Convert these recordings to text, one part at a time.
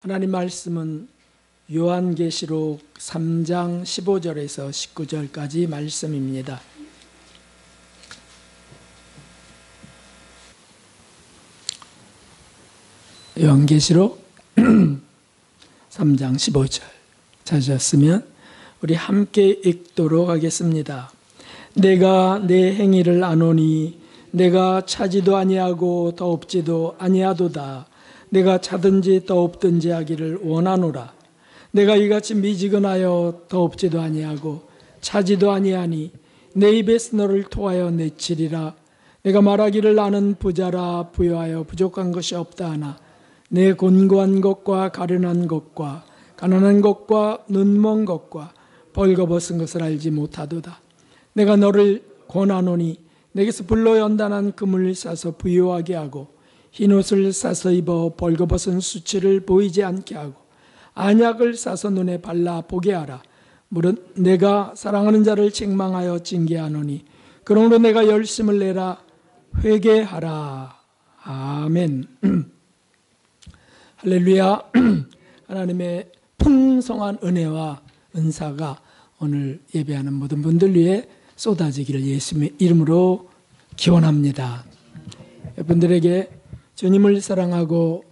하나님 말씀은 요한계시록 3장 15절에서 19절까지 말씀입니다. 요한계시록 3장 15절 찾으셨으면 우리 함께 읽도록 하겠습니다. 내가 내 행위를 아노니 내가 차지도 아니하고 더 없지도 아니하도다. 내가 차든지 더 없든지 하기를 원하노라. 내가 이같이 미지근하여 더 없지도 아니하고 차지도 아니하니 내 입에서 너를 토하여 내치리라. 내가 말하기를 나는 부자라 부여하여 부족한 것이 없다 하나 내 곤고한 것과 가련한 것과 가난한 것과 눈먼 것과 벌거벗은 것을 알지 못하도다. 내가 너를 권하노니 내게서 불로 연단한 금을 싸서 부유하게 하고 흰옷을 싸서 입어 벌거벗은 수치를 보이지 않게 하고 안약을 싸서 눈에 발라 보게 하라. 물은 내가 사랑하는 자를 책망하여 징계하노니 그러므로 내가 열심을 내라 회개하라. 아멘. 할렐루야. 하나님의 풍성한 은혜와 은사가 오늘 예배하는 모든 분들 위해 쏟아지기를 예수님의 이름으로 기원합니다. 여러분들에게 주님을 사랑하고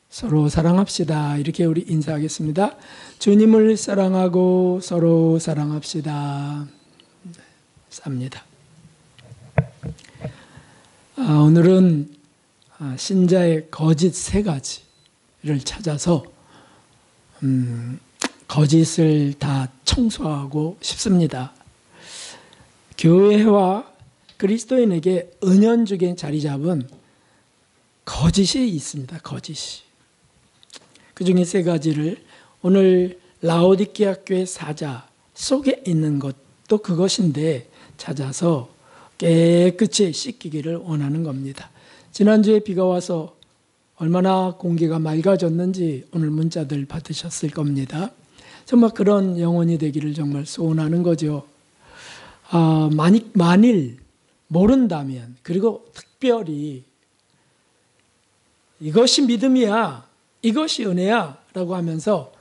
서로 사랑합시다. 이렇게 우리 인사하겠습니다. 주님을 사랑하고 서로 사랑합시다. 쌉니다. 오늘은 신자의 거짓 세 가지를 찾아서 거짓을 다 청소하고 싶습니다. 교회와 그리스도인에게 은연중에 자리 잡은 거짓이 있습니다. 거짓이. 그 중에 세 가지를 오늘 라오디게아 교회 사자 속에 있는 것도 그것인데 찾아서 깨끗이 씻기기를 원하는 겁니다. 지난주에 비가 와서 얼마나 공기가 맑아졌는지 오늘 문자들 받으셨을 겁니다. 정말 그런 영혼이 되기를 정말 소원하는 거죠. 만일 모른다면, 그리고 특별히 이것이 믿음이야, 이것이 은혜야 라고 하면서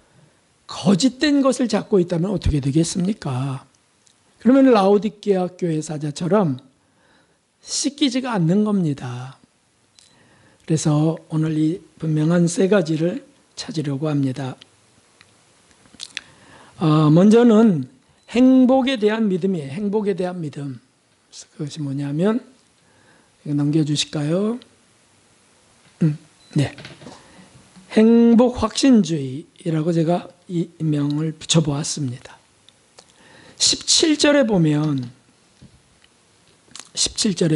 거짓된 것을 잡고 있다면 어떻게 되겠습니까? 그러면 라오디게아 교회 사자처럼 씻기지가 않는 겁니다. 그래서 오늘 이 분명한 세 가지를 찾으려고 합니다. 먼저는 행복에 대한 믿음이에요. 행복에 대한 믿음. 그것이 뭐냐면, 이거 넘겨주실까요? 네. 행복 확신주의라고 제가 이 명을 붙여보았습니다. 17절에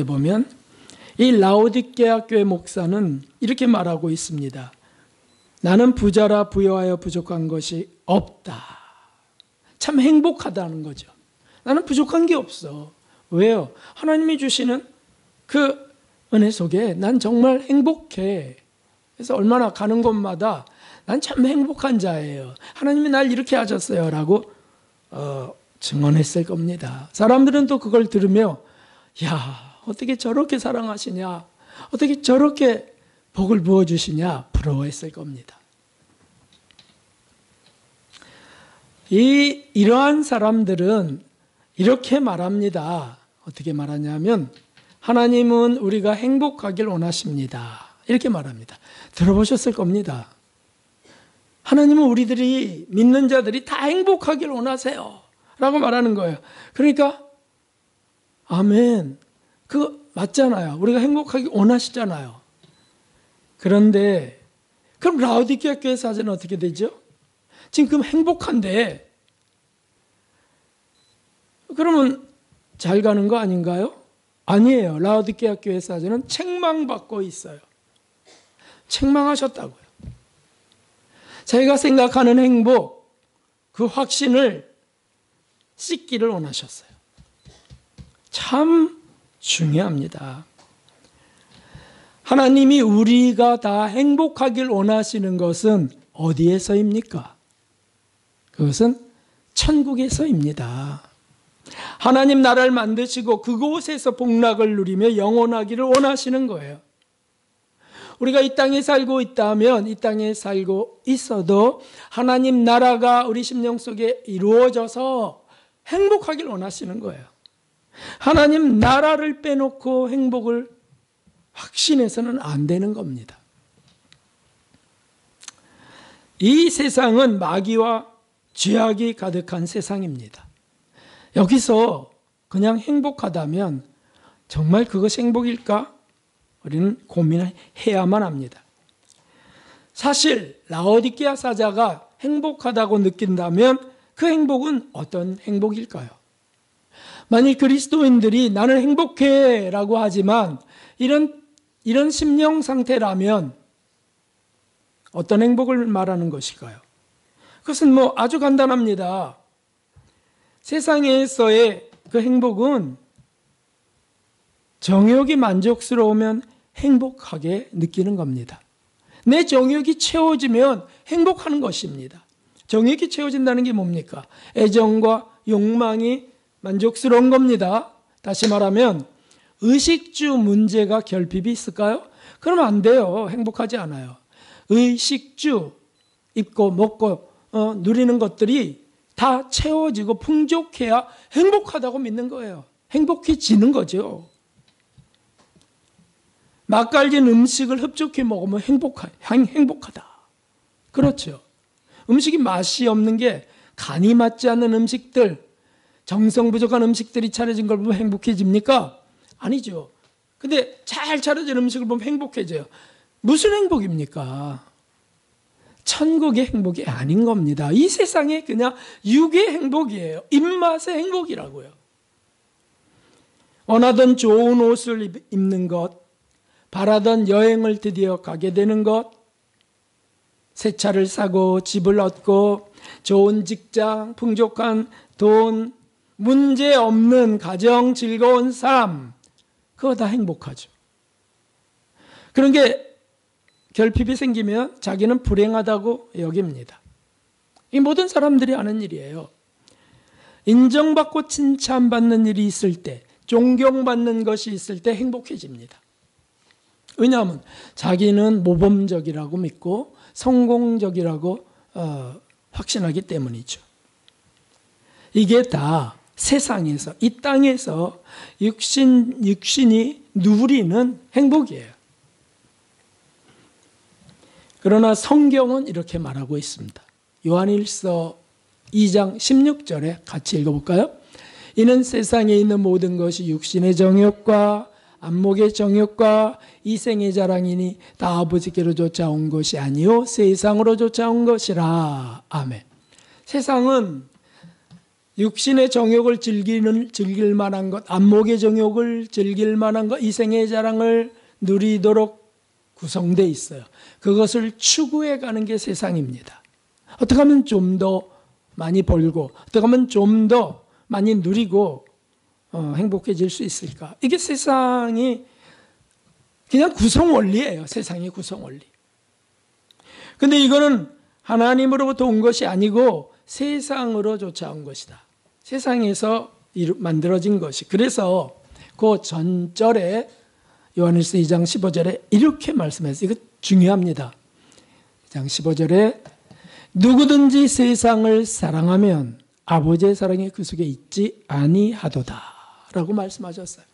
보면 이 라오디게아 교회 목사는 이렇게 말하고 있습니다. 나는 부자라 부여하여 부족한 것이 없다. 참 행복하다는 거죠. 나는 부족한 게 없어. 왜요? 하나님이 주시는 그 은혜 속에 난 정말 행복해. 그래서 얼마나 가는 곳마다 난 참 행복한 자예요. 하나님이 날 이렇게 하셨어요. 라고 증언했을 겁니다. 사람들은 또 그걸 들으며 야, 어떻게 저렇게 사랑하시냐, 어떻게 저렇게 복을 부어주시냐 부러워했을 겁니다. 이러한 사람들은 이렇게 말합니다. 어떻게 말하냐면 하나님은 우리가 행복하길 원하십니다. 이렇게 말합니다. 들어보셨을 겁니다. 하나님은 우리들이 믿는 자들이 다 행복하길 원하세요 라고 말하는 거예요. 그러니까 아멘, 그거 맞잖아요. 우리가 행복하길 원하시잖아요. 그런데 그럼 라오디게아 교회 사자는 어떻게 되죠? 지금 행복한데 그러면 잘 가는 거 아닌가요? 아니에요. 라오디게아 교회 사자는 책망받고 있어요. 책망하셨다고요. 자기가 생각하는 행복, 그 확신을 씻기를 원하셨어요. 참 중요합니다. 하나님이 우리가 다 행복하길 원하시는 것은 어디에서입니까? 그것은 천국에서입니다. 하나님 나라를 만드시고 그곳에서 복락을 누리며 영원하기를 원하시는 거예요. 우리가 이 땅에 살고 있다면, 이 땅에 살고 있어도 하나님 나라가 우리 심령 속에 이루어져서 행복하길 원하시는 거예요. 하나님 나라를 빼놓고 행복을 확신해서는 안 되는 겁니다. 이 세상은 마귀와 죄악이 가득한 세상입니다. 여기서 그냥 행복하다면 정말 그것이 행복일까? 우리는 고민을 해야만 합니다. 사실 라오디게아 사자가 행복하다고 느낀다면 그 행복은 어떤 행복일까요? 만일 그리스도인들이 나는 행복해 라고 하지만 이런 심령 상태라면 어떤 행복을 말하는 것일까요? 그것은 아주 간단합니다. 세상에서의 그 행복은 정욕이 만족스러우면 행복하게 느끼는 겁니다. 내 정욕이 채워지면 행복하는 것입니다. 정욕이 채워진다는 게 뭡니까? 애정과 욕망이 만족스러운 겁니다. 다시 말하면 의식주 문제가 결핍이 있을까요? 그러면 안 돼요. 행복하지 않아요. 의식주, 입고 먹고 누리는 것들이 다 채워지고 풍족해야 행복하다고 믿는 거예요. 행복해지는 거죠. 맛깔진 음식을 흡족히 먹으면 행복하다. 그렇죠. 음식이 맛이 없는 게 간이 맞지 않는 음식들, 정성 부족한 음식들이 차려진 걸 보면 행복해집니까? 아니죠. 근데 잘 차려진 음식을 보면 행복해져요. 무슨 행복입니까? 천국의 행복이 아닌 겁니다. 이 세상에 그냥 육의 행복이에요. 입맛의 행복이라고요. 원하던 좋은 옷을 입는 것, 바라던 여행을 드디어 가게 되는 것, 새 차를 사고 집을 얻고 좋은 직장, 풍족한 돈, 문제 없는 가정, 즐거운 삶, 그거 다 행복하죠. 그런 게 결핍이 생기면 자기는 불행하다고 여깁니다. 이 모든 사람들이 아는 일이에요. 인정받고 칭찬받는 일이 있을 때, 존경받는 것이 있을 때 행복해집니다. 왜냐하면 자기는 모범적이라고 믿고 성공적이라고 확신하기 때문이죠. 이게 다 세상에서, 이 땅에서 육신이 누리는 행복이에요. 그러나 성경은 이렇게 말하고 있습니다. 요한일서 2장 16절에 같이 읽어볼까요? 이는 세상에 있는 모든 것이 육신의 정욕과 안목의 정욕과 이생의 자랑이니 다 아버지께로 쫓아온 것이 아니요 세상으로 쫓아온 것이라. 아멘. 세상은 육신의 정욕을 즐길 만한 것, 안목의 정욕을 즐길 만한 것, 이생의 자랑을 누리도록 구성되어 있어요. 그것을 추구해 가는 게 세상입니다. 어떻게 하면 좀 더 많이 벌고, 어떻게 하면 좀 더 많이 누리고 행복해질 수 있을까? 이게 세상이 그냥 구성 원리예요. 세상의 구성 원리. 근데 이거는 하나님으로부터 온 것이 아니고 세상으로 쫓아온 것이다. 세상에서 만들어진 것이. 그래서 그 전절에 요한일서 2장 15절에 이렇게 말씀했어요. 이거 중요합니다. 2장 15절에 누구든지 세상을 사랑하면 아버지의 사랑이 그 속에 있지 아니하도다 라고 말씀하셨어요.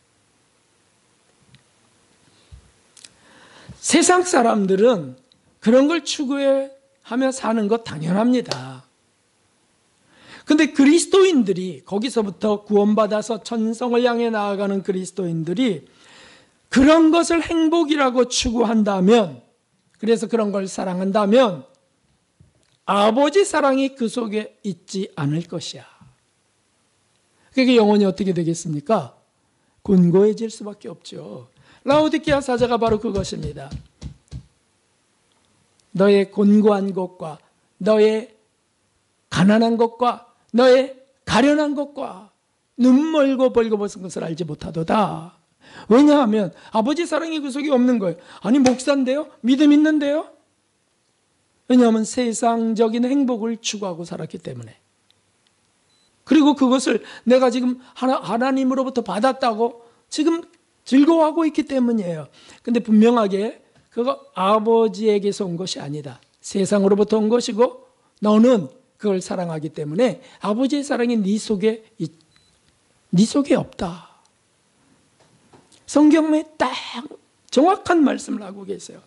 세상 사람들은 그런 걸 추구하며 사는 것 당연합니다. 근데 그리스도인들이, 거기서부터 구원받아서 천성을 향해 나아가는 그리스도인들이 그런 것을 행복이라고 추구한다면, 그래서 그런 걸 사랑한다면 아버지 사랑이 그 속에 있지 않을 것이야. 그게 영혼이 어떻게 되겠습니까? 곤고해질 수밖에 없죠. 라오디게아 사자가 바로 그것입니다. 너의 곤고한 것과 너의 가난한 것과 너의 가련한 것과 눈멀고 벌거벗은 것을 알지 못하도다. 왜냐하면 아버지 사랑이 그 속에 없는 거예요. 아니 목사인데요? 믿음 있는데요? 왜냐하면 세상적인 행복을 추구하고 살았기 때문에. 그리고 그것을 내가 지금 하나님으로부터 받았다고 지금 즐거워하고 있기 때문이에요. 근데 분명하게 그거 아버지에게서 온 것이 아니다. 세상으로부터 온 것이고 너는 그걸 사랑하기 때문에 아버지의 사랑이 네 속에 없다. 성경에 딱 정확한 말씀을 하고 계세요.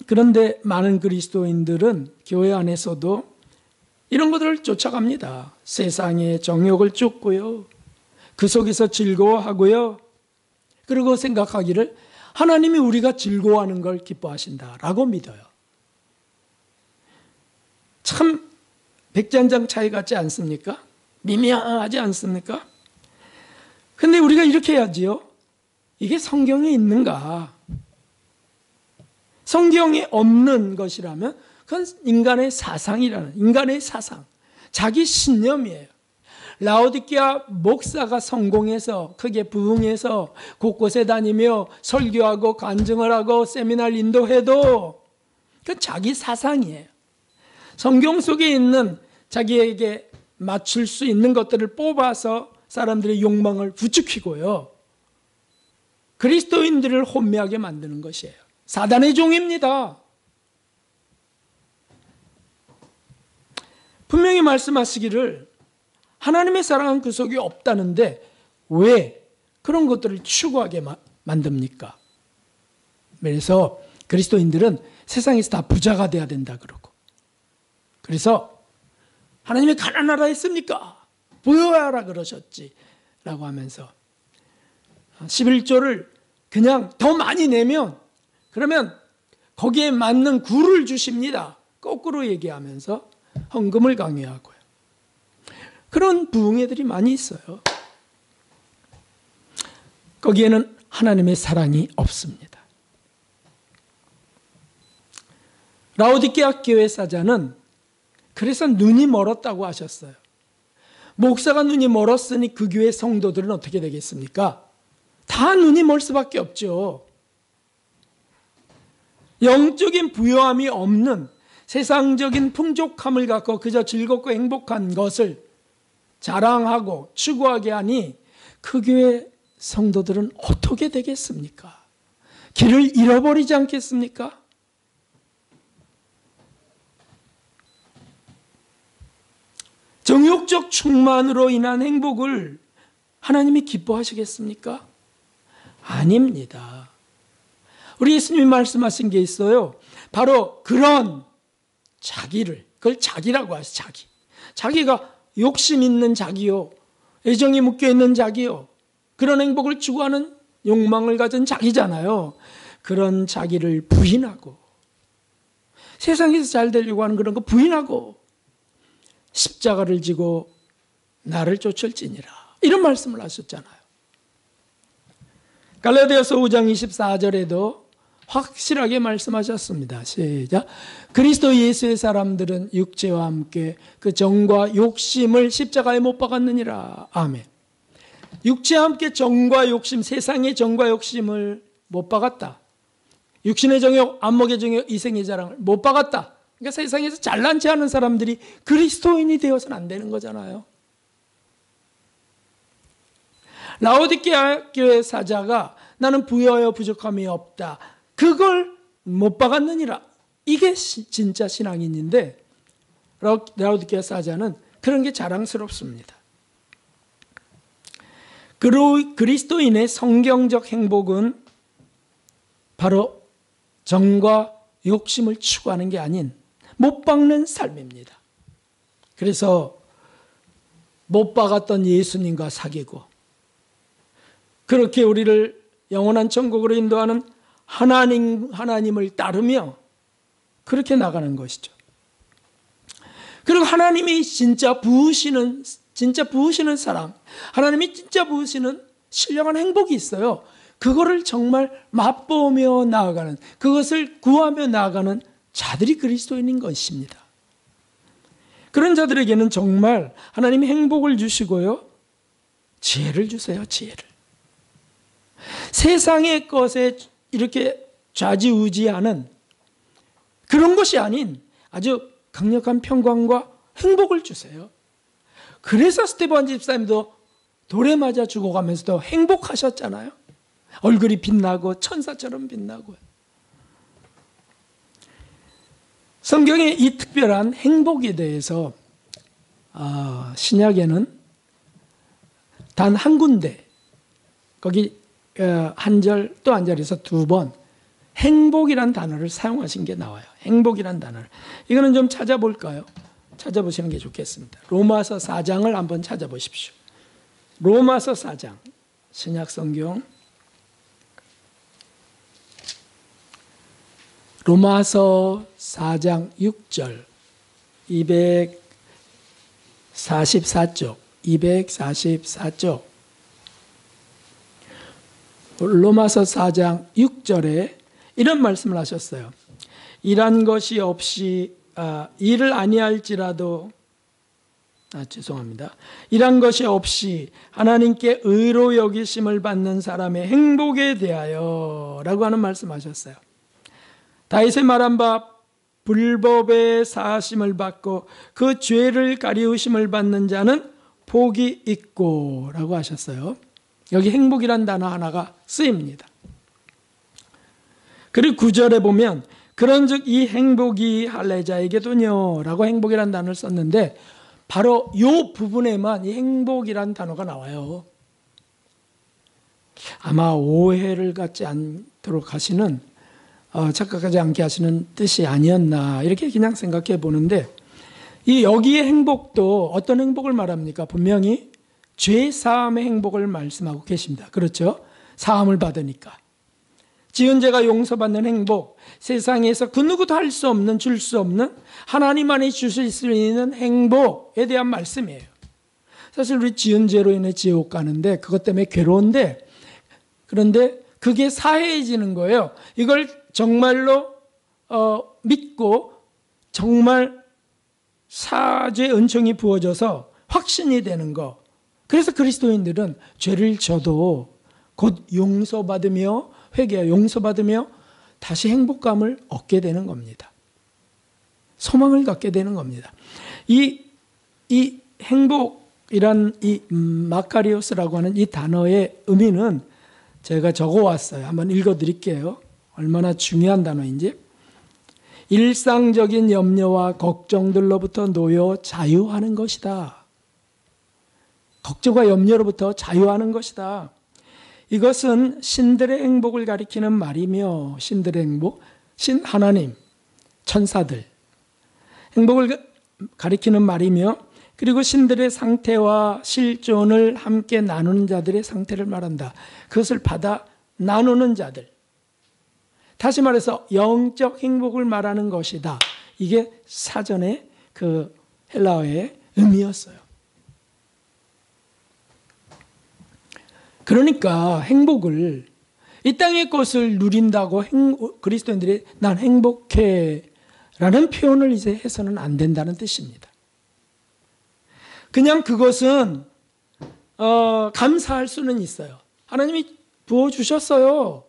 그런데 많은 그리스도인들은 교회 안에서도 이런 것들을 쫓아갑니다. 세상의 정욕을 쫓고요. 그 속에서 즐거워하고요. 그리고 생각하기를 하나님이 우리가 즐거워하는 걸 기뻐하신다라고 믿어요. 참 백전장 차이 같지 않습니까? 미묘하지 않습니까? 근데 우리가 이렇게 해야지요. 이게 성경에 있는가? 성경에 없는 것이라면 그건 인간의 사상, 자기 신념이에요. 라오디게아 목사가 성공해서 크게 부흥해서 곳곳에 다니며 설교하고 간증을 하고 세미나를 인도해도 그건 자기 사상이에요. 성경 속에 있는 자기에게 맞출 수 있는 것들을 뽑아서 사람들의 욕망을 부추기고요. 그리스도인들을 혼미하게 만드는 것이에요. 사단의 종입니다. 분명히 말씀하시기를 하나님의 사랑은 그 속에 없다는데 왜 그런 것들을 추구하게 만듭니까? 그래서 그리스도인들은 세상에서 다 부자가 돼야 된다 그러고, 그래서 하나님이 가난하라 했습니까? 부여하라 그러셨지 라고 하면서 11조를 그냥 더 많이 내면 그러면 거기에 맞는 구를 주십니다. 거꾸로 얘기하면서 헌금을 강요하고요. 그런 부흥회들이 많이 있어요. 거기에는 하나님의 사랑이 없습니다. 라오디게아 교회 사자는 그래서 눈이 멀었다고 하셨어요. 목사가 눈이 멀었으니 그 교회 성도들은 어떻게 되겠습니까? 다 눈이 멀 수밖에 없죠. 영적인 부요함이 없는 세상적인 풍족함을 갖고 그저 즐겁고 행복한 것을 자랑하고 추구하게 하니 그 교회 성도들은 어떻게 되겠습니까? 길을 잃어버리지 않겠습니까? 정욕적 충만으로 인한 행복을 하나님이 기뻐하시겠습니까? 아닙니다. 우리 예수님이 말씀하신 게 있어요. 바로 그런 자기를, 그걸 자기라고 하죠. 자기가 욕심 있는 자기요, 애정이 묶여있는 자기요, 그런 행복을 추구하는 욕망을 가진 자기잖아요. 그런 자기를 부인하고 세상에서 잘 되려고 하는 그런 거 부인하고 십자가를 지고 나를 쫓을지니라, 이런 말씀을 하셨잖아요. 갈라디아서 5장 24절에도 확실하게 말씀하셨습니다. 시작. 그리스도 예수의 사람들은 육체와 함께 그 정과 욕심을 십자가에 못 박았느니라. 아멘. 육체와 함께 정과 욕심, 세상의 정과 욕심을 못 박았다. 육신의 정욕, 안목의 정욕, 이생의 자랑을 못 박았다. 그러니까 세상에서 잘난 체 하는 사람들이 그리스도인이 되어서는 안 되는 거잖아요. 라오디게아 교회 사자가 나는 부여하여 부족함이 없다, 그걸 못 박았느니라, 이게 진짜 신앙인인데 라오디게아 사자는 그런 게 자랑스럽습니다. 그리스도인의 성경적 행복은 바로 정과 욕심을 추구하는 게 아닌 못 박는 삶입니다. 그래서 못 박았던 예수님과 사귀고 그렇게 우리를 영원한 천국으로 인도하는 하나님을 따르며 그렇게 나가는 것이죠. 그리고 하나님이 진짜 부으시는 사랑, 하나님이 진짜 부으시는 신령한 행복이 있어요. 그거를 정말 맛보며 나아가는, 그것을 구하며 나아가는 자들이 그리스도인인 것입니다. 그런 자들에게는 정말 하나님이 행복을 주시고요, 지혜를 주세요. 지혜를. 세상의 것에 이렇게 좌지우지하는 그런 것이 아닌 아주 강력한 평강과 행복을 주세요. 그래서 스테반 집사님도 돌에 맞아 죽어가면서도 행복하셨잖아요. 얼굴이 빛나고 천사처럼 빛나고요. 성경의 이 특별한 행복에 대해서 신약에는 단 한 군데, 거기 한 절 또 한 절에서 두 번 행복이란 단어를 사용하신 게 나와요. 행복이란 단어를. 이거는 좀 찾아볼까요? 찾아보시는 게 좋겠습니다. 로마서 4장을 한번 찾아보십시오. 로마서 4장, 신약 성경 로마서 4장 6절 244쪽 244쪽 로마서 4장 6절에 이런 말씀을 하셨어요. 일한 것이 없이 일을 아니할지라도 죄송합니다. 일한 것이 없이 하나님께 의로 여기심을 받는 사람의 행복에 대하여 라고 하는 말씀하셨어요. 다윗의 말한 바 불법의 사하심을 받고 그 죄를 가리우심을 받는 자는 복이 있고 라고 하셨어요. 여기 행복이란 단어 하나가 쓰입니다. 그리고 9절에 보면 그런즉 이 행복이 할례자에게도요 라고 행복이란 단어를 썼는데 바로 이 부분에만 이 행복이란 단어가 나와요. 아마 오해를 갖지 않도록 하시는 착각하지 않게 하시는 뜻이 아니었나 이렇게 그냥 생각해 보는데 이 여기의 행복도 어떤 행복을 말합니까? 분명히 죄 사함의 행복을 말씀하고 계십니다. 그렇죠? 사함을 받으니까. 지은 죄가 용서받는 행복, 세상에서 그 누구도 할 수 없는, 줄 수 없는 하나님만이 주실 수 있는 행복에 대한 말씀이에요. 사실 우리 지은 죄로 인해 지옥 가는데 그것 때문에 괴로운데 그런데 그게 사해지는 거예요. 이걸 정말로 믿고 정말 사죄 은총이 부어져서 확신이 되는 거. 그래서 그리스도인들은 죄를 져도 곧 용서받으며 회개하여 용서받으며 다시 행복감을 얻게 되는 겁니다. 소망을 갖게 되는 겁니다. 이 행복이란 이 마카리오스라고 하는 이 단어의 의미는 제가 적어왔어요. 한번 읽어드릴게요. 얼마나 중요한 단어인지. 일상적인 염려와 걱정들로부터 놓여 자유하는 것이다. 걱정과 염려로부터 자유하는 것이다. 이것은 신들의 행복을 가리키는 말이며 신들의 행복, 신 하나님, 천사들 행복을 가리키는 말이며 그리고 신들의 상태와 실존을 함께 나누는 자들의 상태를 말한다. 그것을 받아 나누는 자들. 다시 말해서 영적 행복을 말하는 것이다. 이게 사전에 그 헬라어의 의미였어요. 그러니까 행복을 이 땅의 것을 누린다고 그리스도인들이 난 행복해 라는 표현을 이제 해서는 안 된다는 뜻입니다. 그냥 그것은 감사할 수는 있어요. 하나님이 부어주셨어요.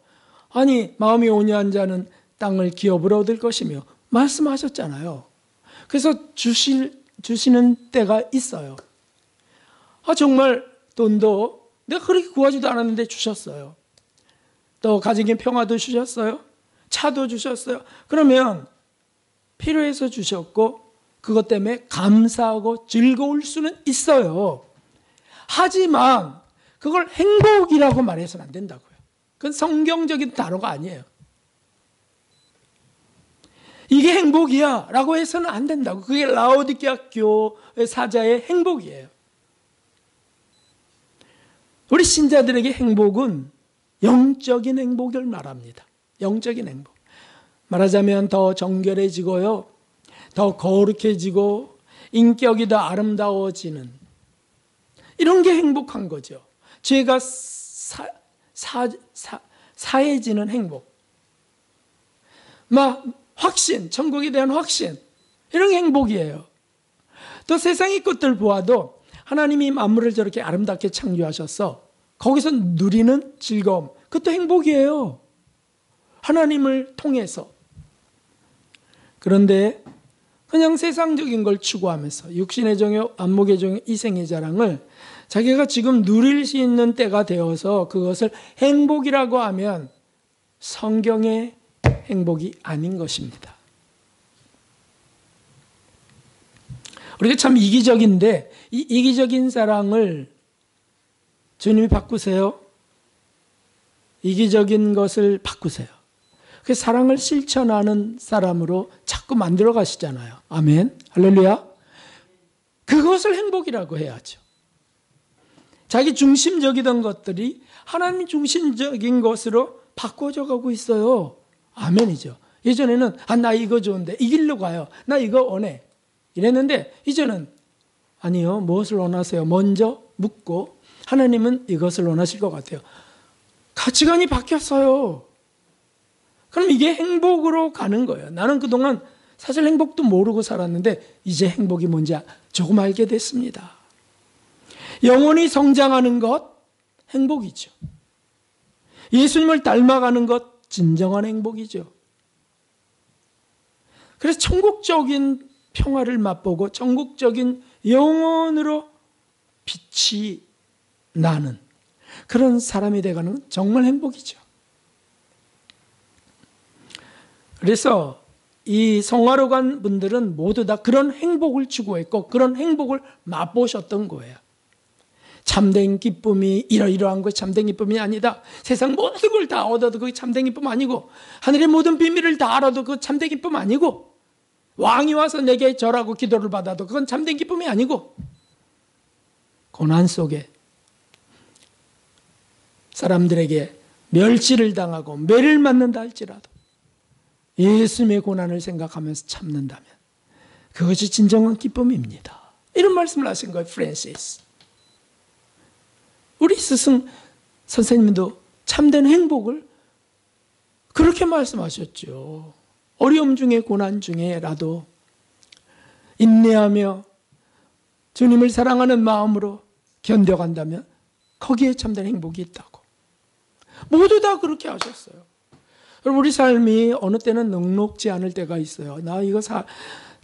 아니 마음이 온유한 자는 땅을 기업으로 얻을 것이며 말씀하셨잖아요. 그래서 주시는 때가 있어요. 정말 돈도 내가 그렇게 구하지도 않았는데 주셨어요. 또 가정의 평화도 주셨어요. 차도 주셨어요. 그러면 필요해서 주셨고 그것 때문에 감사하고 즐거울 수는 있어요. 하지만 그걸 행복이라고 말해서는 안 된다고요. 그건 성경적인 단어가 아니에요. 이게 행복이야 라고 해서는 안 된다고. 그게 라오디게아 교회 사자의 행복이에요. 우리 신자들에게 행복은 영적인 행복을 말합니다. 영적인 행복. 말하자면 더 정결해지고요. 더 거룩해지고 인격이 더 아름다워지는 이런 게 행복한 거죠. 죄가 사해지는 행복. 확신, 천국에 대한 확신. 이런 게 행복이에요. 또 세상의 것들 보아도 하나님이 만물을 저렇게 아름답게 창조하셔서 거기서 누리는 즐거움. 그것도 행복이에요. 하나님을 통해서. 그런데 그냥 세상적인 걸 추구하면서 육신의 정욕, 안목의 정욕, 이생의 자랑을 자기가 지금 누릴 수 있는 때가 되어서 그것을 행복이라고 하면 성경의 행복이 아닌 것입니다. 우리가 참 이기적인데 이 이기적인 사랑을 주님이 바꾸세요. 이기적인 것을 바꾸세요. 그 사랑을 실천하는 사람으로 자꾸 만들어 가시잖아요. 아멘. 할렐루야. 그것을 행복이라고 해야죠. 자기 중심적이던 것들이 하나님 중심적인 것으로 바꿔져 가고 있어요. 아멘이죠. 예전에는 나 이거 좋은데 이 길로 가요. 나 이거 원해. 이랬는데 이제는 아니요. 무엇을 원하세요? 먼저 묻고 하나님은 이것을 원하실 것 같아요. 가치관이 바뀌었어요. 그럼 이게 행복으로 가는 거예요. 나는 그동안 사실 행복도 모르고 살았는데 이제 행복이 뭔지 조금 알게 됐습니다. 영혼이 성장하는 것 행복이죠. 예수님을 닮아가는 것 진정한 행복이죠. 그래서 천국적인 평화를 맛보고 천국적인 영혼으로 빛이 나는 그런 사람이 되가는 정말 행복이죠. 그래서 이 성화로 간 분들은 모두 다 그런 행복을 추구했고 그런 행복을 맛보셨던 거예요. 참된 기쁨이 이러이러한 것이 참된 기쁨이 아니다. 세상 모든 걸 다 얻어도 그게 참된 기쁨 아니고 하늘의 모든 비밀을 다 알아도 그건 참된 기쁨 아니고 왕이 와서 내게 절하고 기도를 받아도 그건 참된 기쁨이 아니고 고난 속에 사람들에게 멸시를 당하고 매를 맞는다 할지라도 예수님의 고난을 생각하면서 참는다면 그것이 진정한 기쁨입니다. 이런 말씀을 하신 거예요. 프랜시스. 우리 스승 선생님도 참된 행복을 그렇게 말씀하셨죠. 어려움 중에 고난 중에라도 인내하며 주님을 사랑하는 마음으로 견뎌간다면 거기에 참된 행복이 있다고. 모두 다 그렇게 하셨어요. 우리 삶이 어느 때는 넉넉지 않을 때가 있어요. 나 이거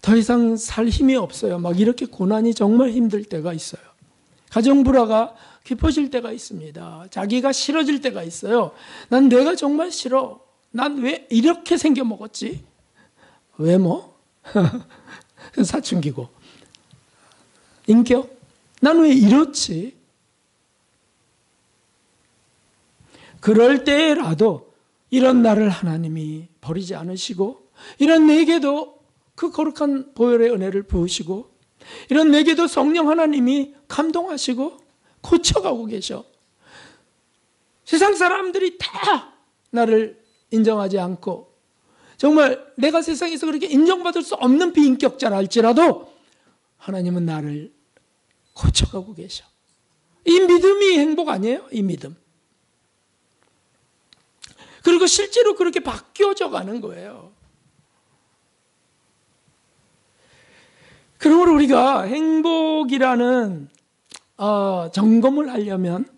더 이상 살 힘이 없어요. 막 이렇게 고난이 정말 힘들 때가 있어요. 가정 불화가 깊어질 때가 있습니다. 자기가 싫어질 때가 있어요. 난 내가 정말 싫어. 난 왜 이렇게 생겨 먹었지? 외모? 사춘기고. 인격? 난 왜 이렇지? 그럴 때라도 이런 나를 하나님이 버리지 않으시고 이런 내게도 그 거룩한 보혈의 은혜를 부으시고 이런 내게도 성령 하나님이 감동하시고 고쳐가고 계셔. 세상 사람들이 다 나를 인정하지 않고 정말 내가 세상에서 그렇게 인정받을 수 없는 비인격자라 할지라도 하나님은 나를 고쳐가고 계셔. 이 믿음이 행복 아니에요? 이 믿음. 그리고 실제로 그렇게 바뀌어져 가는 거예요. 그러므로 우리가 행복이라는 점검을 하려면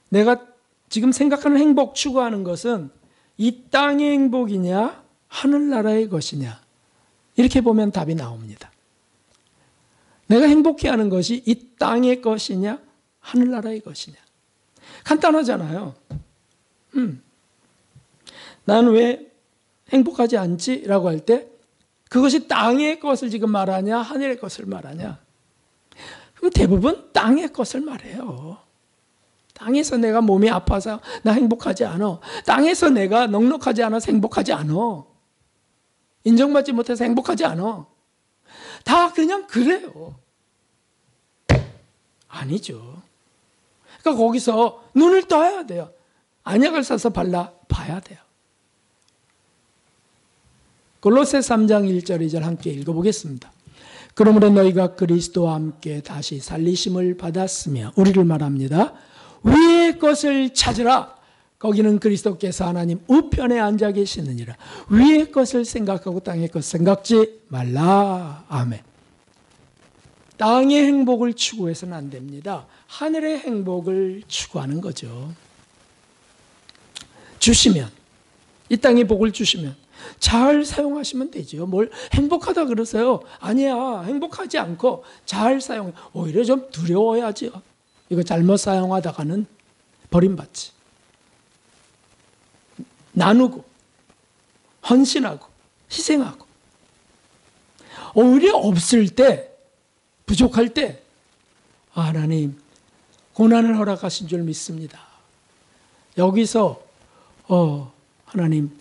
내가 지금 생각하는 행복 추구하는 것은 이 땅의 행복이냐 하늘나라의 것이냐 이렇게 보면 답이 나옵니다. 내가 행복해하는 것이 이 땅의 것이냐 하늘나라의 것이냐. 간단하잖아요. 난 왜 행복하지 않지? 라고 할 때 그것이 땅의 것을 지금 말하냐 하늘의 것을 말하냐. 그럼 대부분 땅의 것을 말해요. 땅에서 내가 몸이 아파서 나 행복하지 않아. 땅에서 내가 넉넉하지 않아서 행복하지 않아. 인정받지 못해서 행복하지 않아. 다 그냥 그래요. 아니죠. 그러니까 거기서 눈을 떠야 돼요. 안약을 사서 발라봐야 돼요. 골로새 3장 1절 2절 함께 읽어보겠습니다. 그러므로 너희가 그리스도와 함께 다시 살리심을 받았으며 우리를 말합니다. 위의 것을 찾으라. 거기는 그리스도께서 하나님 우편에 앉아 계시느니라. 위의 것을 생각하고 땅의 것 생각지 말라. 아멘. 땅의 행복을 추구해서는 안 됩니다. 하늘의 행복을 추구하는 거죠. 주시면, 이 땅의 복을 주시면 잘 사용하시면 되죠. 뭘 행복하다 그러세요? 아니야. 행복하지 않고 잘 사용해. 오히려 좀 두려워야죠. 이거 잘못 사용하다가는 버림받지. 나누고 헌신하고 희생하고 오히려 없을 때 부족할 때 하나님 고난을 허락하신 줄 믿습니다. 여기서 하나님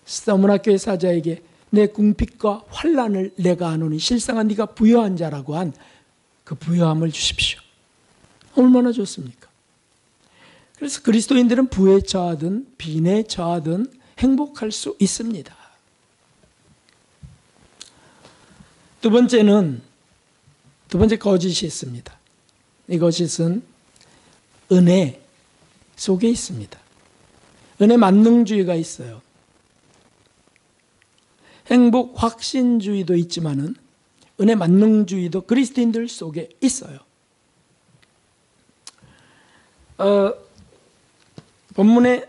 사모나교회 사자에게 내 궁핍과 환난을 내가 아노니 실상은 네가 부여한 자라고 한 그 부여함을 주십시오. 얼마나 좋습니까? 그래서 그리스도인들은 부에 처하든 빈에 처하든 행복할 수 있습니다. 두 번째 거짓이 있습니다. 이 거짓은 은혜 속에 있습니다. 은혜 만능주의가 있어요. 행복 확신주의도 있지만은 은혜 만능주의도 그리스도인들 속에 있어요. 본문의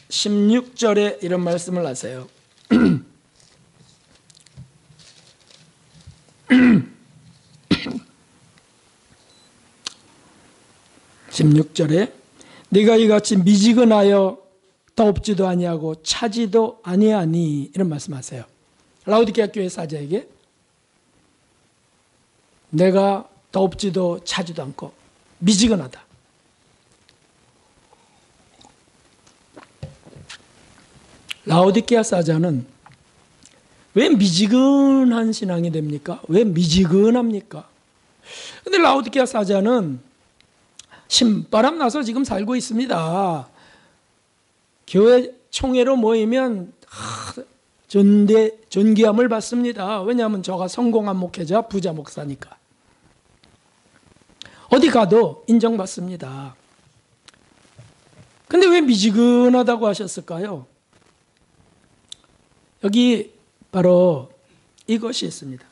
16절에 이런 말씀을 하세요. 16절에 네가 이같이 미지근하여 더웁지도 아니하고 차지도 아니하니 이런 말씀하세요. 라오디게아 교회 사자에게 내가 더웁지도 차지도 않고 미지근하다. 라오디게아 사자는 왜 미지근한 신앙이 됩니까? 왜 미지근합니까? 근데 라오디게아 사자는 신바람 나서 지금 살고 있습니다. 교회 총회로 모이면 존귀함을 받습니다. 왜냐하면 저가 성공한 목회자, 부자 목사니까. 어디 가도 인정받습니다. 근데 왜 미지근하다고 하셨을까요? 여기 바로 이것이 있습니다.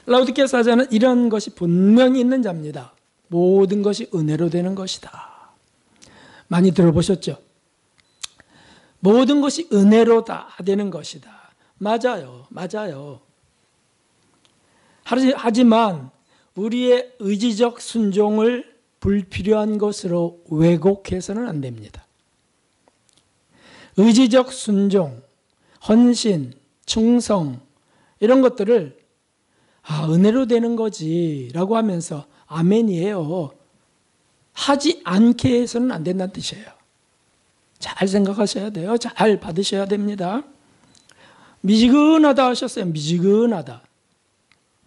라오디게아 사자는 이런 것이 분명히 있는 자입니다. 모든 것이 은혜로 되는 것이다. 많이 들어보셨죠? 모든 것이 은혜로 다 되는 것이다. 맞아요. 맞아요. 하지만 우리의 의지적 순종을 불필요한 것으로 왜곡해서는 안 됩니다. 의지적 순종, 헌신, 충성 이런 것들을 은혜로 되는 거지 라고 하면서 아멘이에요. 하지 않게 해서는 안 된다는 뜻이에요. 잘 생각하셔야 돼요. 잘 받으셔야 됩니다. 미지근하다 하셨어요. 미지근하다.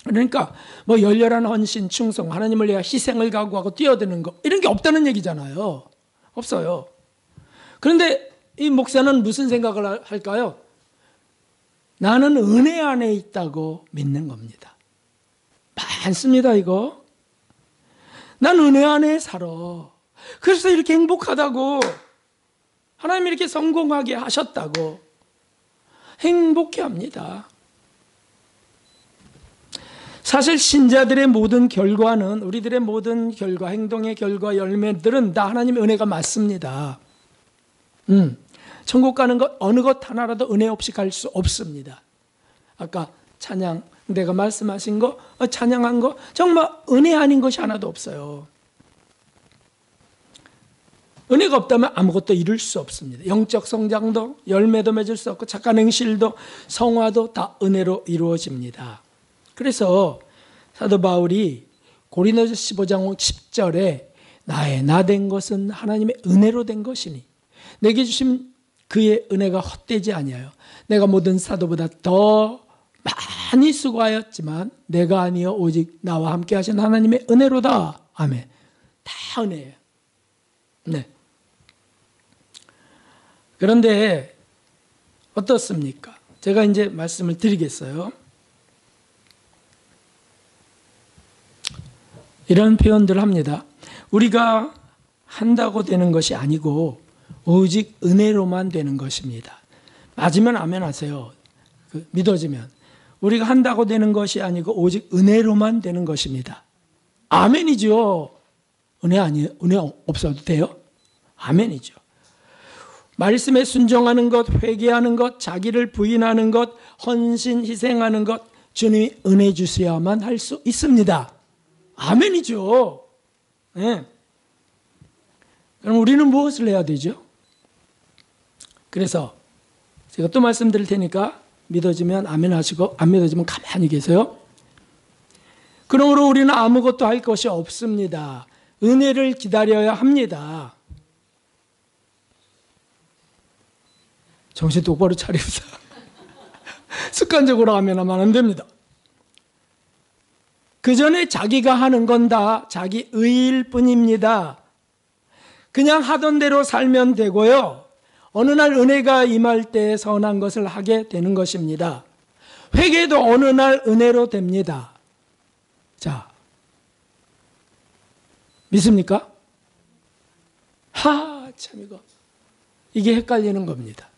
그러니까 뭐 열렬한 헌신, 충성, 하나님을 위해 희생을 각오하고 뛰어드는 거 이런 게 없다는 얘기잖아요. 없어요. 그런데 이 목사는 무슨 생각을 할까요? 나는 은혜 안에 있다고 믿는 겁니다. 많습니다 이거. 난 은혜 안에 살아. 그래서 이렇게 행복하다고 하나님이 이렇게 성공하게 하셨다고 행복해합니다. 사실 신자들의 모든 결과는 우리들의 모든 결과, 행동의 결과, 열매들은 다 하나님의 은혜가 맞습니다. 천국 가는 것 어느 것 하나라도 은혜 없이 갈 수 없습니다. 아까 찬양 내가 말씀하신 거, 찬양한 거 정말 은혜 아닌 것이 하나도 없어요. 은혜가 없다면 아무것도 이룰 수 없습니다. 영적 성장도 열매도 맺을 수 없고 착한 행실도 성화도 다 은혜로 이루어집니다. 그래서 사도 바울이 고린도서 15장 10절에 나의 나 된 것은 하나님의 은혜로 된 것이니 내게 주신 그의 은혜가 헛되지 아니하여 내가 모든 사도보다 더 많이 수고하였지만 내가 아니여 오직 나와 함께 하신 하나님의 은혜로다. 아멘. 다 은혜예요. 네. 그런데 어떻습니까? 제가 이제 말씀을 드리겠어요. 이런 표현들을 합니다. 우리가 한다고 되는 것이 아니고 오직 은혜로만 되는 것입니다. 맞으면 아멘 하세요. 믿어지면. 우리가 한다고 되는 것이 아니고 오직 은혜로만 되는 것입니다. 아멘이죠. 은혜 없어도 돼요? 아멘이죠. 말씀에 순종하는 것, 회개하는 것, 자기를 부인하는 것, 헌신, 희생하는 것, 주님이 은혜 주셔야만 할 수 있습니다. 아멘이죠. 네. 그럼 우리는 무엇을 해야 되죠? 그래서 제가 또 말씀드릴 테니까 믿어지면 아멘 하시고 안 믿어지면 가만히 계세요. 그러므로 우리는 아무것도 할 것이 없습니다. 은혜를 기다려야 합니다. 정신 똑바로 차립시다. 습관적으로 하면 안 됩니다. 그 전에 자기가 하는 건 다 자기 의일 뿐입니다. 그냥 하던 대로 살면 되고요. 어느 날 은혜가 임할 때 선한 것을 하게 되는 것입니다. 회개도 어느 날 은혜로 됩니다. 자, 믿습니까? 참 이게 헷갈리는 겁니다.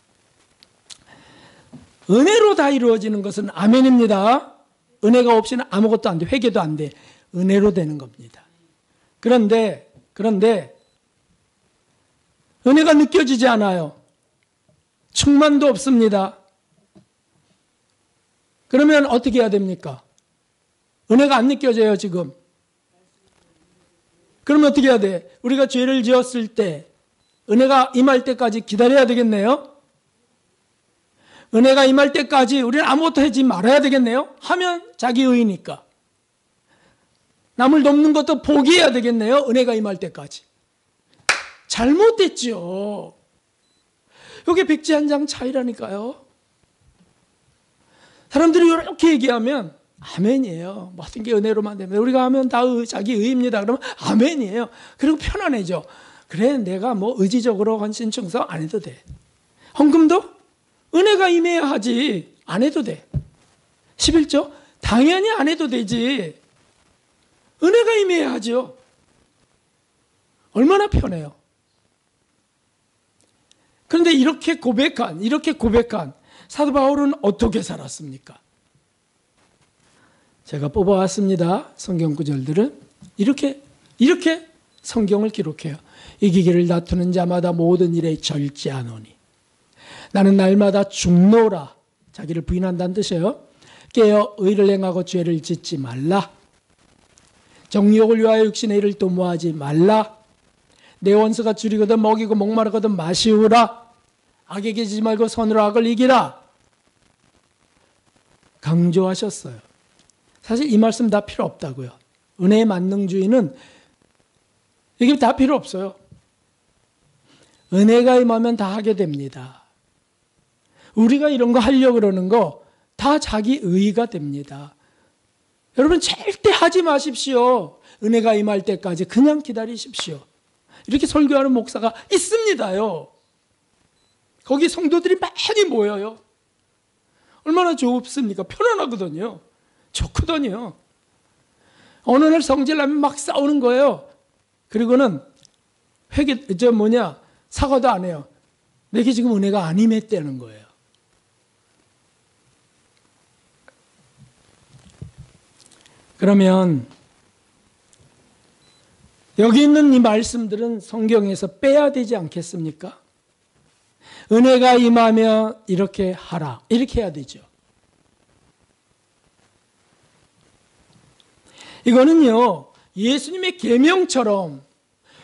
은혜로 다 이루어지는 것은 아멘입니다. 은혜가 없이는 아무것도 안 돼. 회개도 안 돼. 은혜로 되는 겁니다. 그런데 은혜가 느껴지지 않아요. 충만도 없습니다. 그러면 어떻게 해야 됩니까? 은혜가 안 느껴져요, 지금. 그러면 어떻게 해야 돼? 우리가 죄를 지었을 때 은혜가 임할 때까지 기다려야 되겠네요. 은혜가 임할 때까지 우리는 아무것도 하지 말아야 되겠네요. 하면 자기 의니까. 남을 돕는 것도 포기해야 되겠네요. 은혜가 임할 때까지. 잘못됐죠. 이게 백지 한 장 차이라니까요. 사람들이 이렇게 얘기하면 아멘이에요. 모든 게 은혜로만 됩니다. 우리가 하면 다 자기 의입니다. 그러면 아멘이에요. 그리고 편안해져. 그래, 내가 뭐 의지적으로 헌신 충성 안 해도 돼. 헌금도 은혜가 임해야 하지. 안 해도 돼. 11조? 당연히 안 해도 되지. 은혜가 임해야 하죠. 얼마나 편해요. 그런데 이렇게 고백한 사도 바울은 어떻게 살았습니까? 제가 뽑아왔습니다. 성경 구절들은 이렇게 성경을 기록해요. 이기기를 다투는 자마다 모든 일에 절제하노니 나는 날마다 죽노라. 자기를 부인한다는 뜻이에요. 깨어 의를 행하고 죄를 짓지 말라. 정욕을 위하여 육신의 일을 도모하지 말라. 내 원수가 줄이거든 먹이고 목마르거든 마시우라. 악에게 지지 말고 선으로 악을 이기라. 강조하셨어요. 사실 이 말씀 다 필요 없다고요. 은혜의 만능주의는 이게 다 필요 없어요. 은혜가 임하면 다 하게 됩니다. 우리가 이런 거 하려고 그러는 거 다 자기 의의가 됩니다. 여러분 절대 하지 마십시오. 은혜가 임할 때까지 그냥 기다리십시오. 이렇게 설교하는 목사가 있습니다요. 거기 성도들이 많이 모여요. 얼마나 좋습니까? 편안하거든요. 좋거든요. 어느 날 성질나면 막 싸우는 거예요. 그리고는 사과도 안 해요. 내게 지금 은혜가 안 임했다는 거예요. 그러면 여기 있는 이 말씀들은 성경에서 빼야 되지 않겠습니까? 은혜가 임하면 이렇게 하라. 이렇게 해야 되죠. 이거는요, 예수님의 계명처럼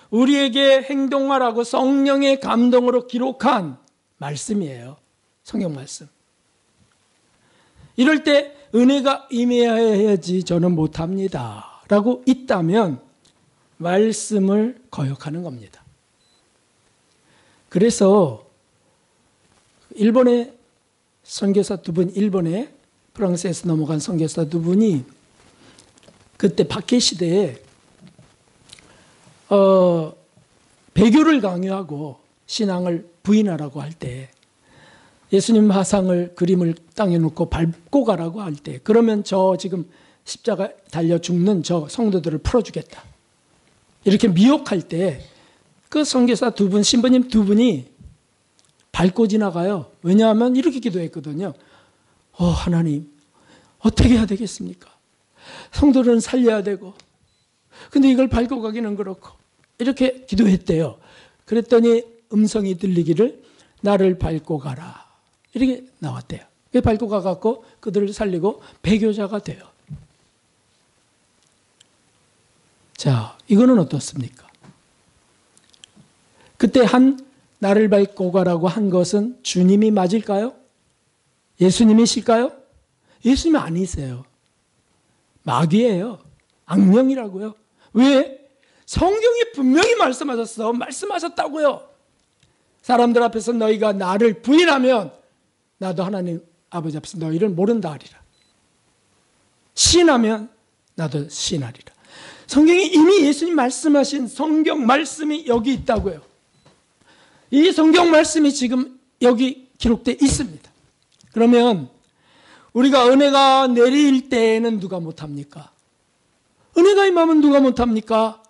우리에게 행동하라고 성령의 감동으로 기록한 말씀이에요. 성경 말씀. 이럴 때 은혜가 임해야지 저는 못합니다 라고 있다면 말씀을 거역하는 겁니다. 그래서 일본의 선교사 두 분, 일본에 프랑스에서 넘어간 선교사 두 분이 그때 박해 시대에 배교를 강요하고 신앙을 부인하라고 할 때 예수님 화상을 그림을 땅에 놓고 밟고 가라고 할 때 그러면 저 지금 십자가 달려 죽는 저 성도들을 풀어주겠다. 이렇게 미혹할 때 그 선교사 두 분, 신부님 두 분이 밟고 지나가요. 왜냐하면 이렇게 기도했거든요. 하나님 어떻게 해야 되겠습니까? 성도들은 살려야 되고 근데 이걸 밟고 가기는 그렇고 이렇게 기도했대요. 그랬더니 음성이 들리기를 나를 밟고 가라. 이렇게 나왔대요. 밟고 가갖고 그들을 살리고 배교자가 돼요. 자, 이거는 어떻습니까? 그때 나를 밟고 가라고 한 것은 주님이 맞을까요? 예수님이실까요? 예수님이 아니세요. 마귀예요. 악령이라고요. 왜? 성경이 분명히 말씀하셨다고요. 사람들 앞에서 너희가 나를 부인하면 나도 하나님 아버지 앞에서 너희를 모른다 하리라. 시인하면 나도 시인하리라. 성경이 이미 예수님 말씀하신 성경 말씀이 여기 있다고요. 이 성경 말씀이 지금 여기 기록되어 있습니다. 그러면 우리가 은혜가 내릴 때에는 누가 못합니까? 은혜가 임하면 누가 못합니까?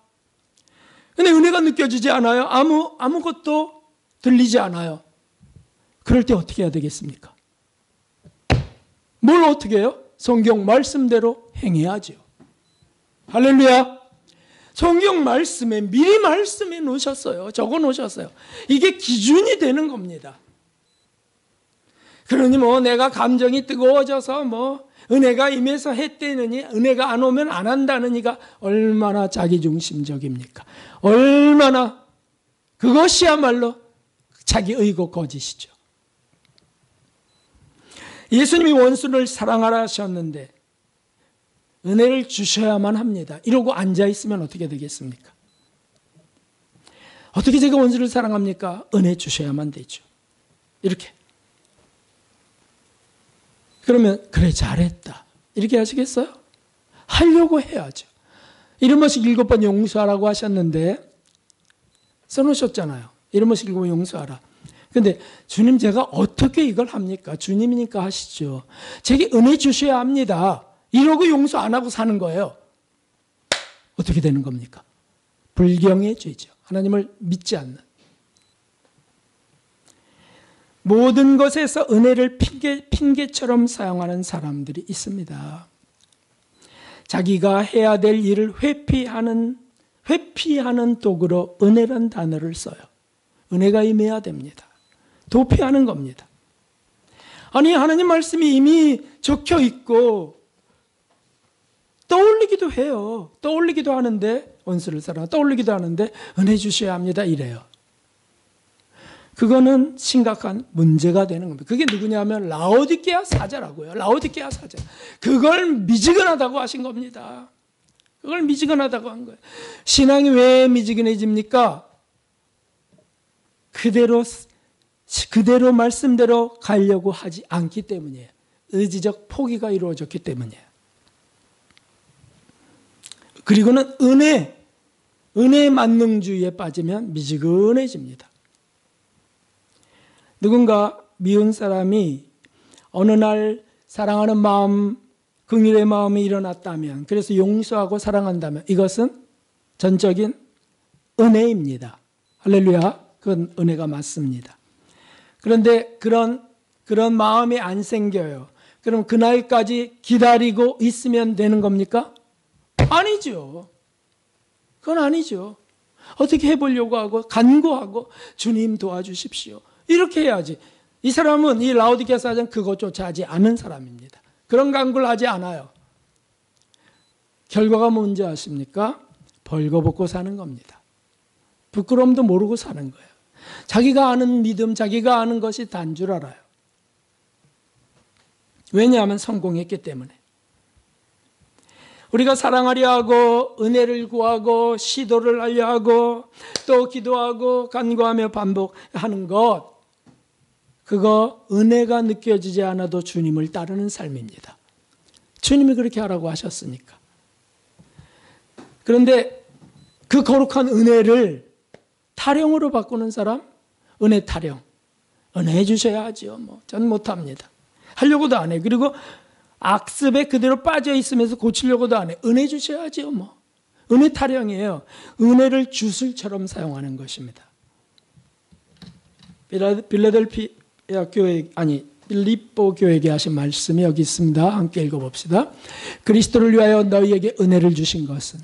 근데 은혜가 느껴지지 않아요? 아무것도 들리지 않아요. 그럴 때 어떻게 해야 되겠습니까? 뭘 어떻게 해요? 성경 말씀대로 행해야죠. 할렐루야. 성경 말씀에 미리 말씀해 놓으셨어요. 적어 놓으셨어요. 이게 기준이 되는 겁니다. 그러니 내가 감정이 뜨거워져서 은혜가 임해서 했대느니 은혜가 안 오면 안 한다느니가 얼마나 자기중심적입니까? 얼마나 그것이야말로 자기 의고 거짓이죠. 예수님이 원수를 사랑하라 하셨는데 은혜를 주셔야만 합니다. 이러고 앉아있으면 어떻게 되겠습니까? 어떻게 제가 원수를 사랑합니까? 은혜 주셔야만 되죠. 이렇게. 그러면 그래 잘했다. 이렇게 하시겠어요? 하려고 해야죠. 7번씩 7번 용서하라고 하셨는데 써놓으셨잖아요. 7번씩 7번 용서하라. 근데 주님 제가 어떻게 이걸 합니까? 주님이니까 하시죠. 제게 은혜 주셔야 합니다. 이러고 용서 안 하고 사는 거예요. 어떻게 되는 겁니까? 불경의 죄죠. 하나님을 믿지 않는. 모든 것에서 은혜를 핑계처럼 사용하는 사람들이 있습니다. 자기가 해야 될 일을 회피하는 도구로 은혜란 단어를 써요. 은혜가 임해야 됩니다. 도피하는 겁니다. 아니 하나님 말씀이 이미 적혀 있고 떠올리기도 해요. 떠올리기도 하는데 원수를 사랑하라. 떠올리기도 하는데 은혜 주셔야 합니다. 이래요. 그거는 심각한 문제가 되는 겁니다. 그게 누구냐면 라오디게아 사자라고요. 라오디게아 사자. 그걸 미지근하다고 하신 겁니다. 그걸 미지근하다고 한 거예요. 신앙이 왜 미지근해집니까? 그대로 말씀대로 가려고 하지 않기 때문이에요. 의지적 포기가 이루어졌기 때문이에요. 그리고는 은혜의 만능주의에 빠지면 미지근해집니다. 누군가 미운 사람이 어느 날 사랑하는 마음, 긍휼의 마음이 일어났다면, 그래서 용서하고 사랑한다면 이것은 전적인 은혜입니다. 할렐루야. 그건 은혜가 맞습니다. 그런데 그런 마음이 안 생겨요. 그럼 그날까지 기다리고 있으면 되는 겁니까? 아니죠. 그건 아니죠. 어떻게 해보려고 하고 간구하고 주님 도와주십시오. 이렇게 해야지. 이 사람은 이 라오디게아 사자는 그것조차 하지 않은 사람입니다. 그런 간구를 하지 않아요. 결과가 뭔지 아십니까? 벌거벗고 사는 겁니다. 부끄러움도 모르고 사는 거예요. 자기가 아는 믿음, 자기가 아는 것이 다인 줄 알아요. 왜냐하면 성공했기 때문에. 우리가 사랑하려 하고 은혜를 구하고 시도를 하려 하고 또 기도하고 간구하며 반복하는 것, 그거 은혜가 느껴지지 않아도 주님을 따르는 삶입니다. 주님이 그렇게 하라고 하셨으니까. 그런데 그 거룩한 은혜를 타령으로 바꾸는 사람, 은혜 타령. 은혜 해주셔야 하죠. 전 못합니다. 하려고도 안 해요. 그리고 악습에 그대로 빠져 있으면서 고치려고도 안 해요. 은혜 주셔야죠. 은혜 타령이에요. 은혜를 주술처럼 사용하는 것입니다. 빌립보 교회에게 하신 말씀이 여기 있습니다. 함께 읽어봅시다. 그리스도를 위하여 너희에게 은혜를 주신 것은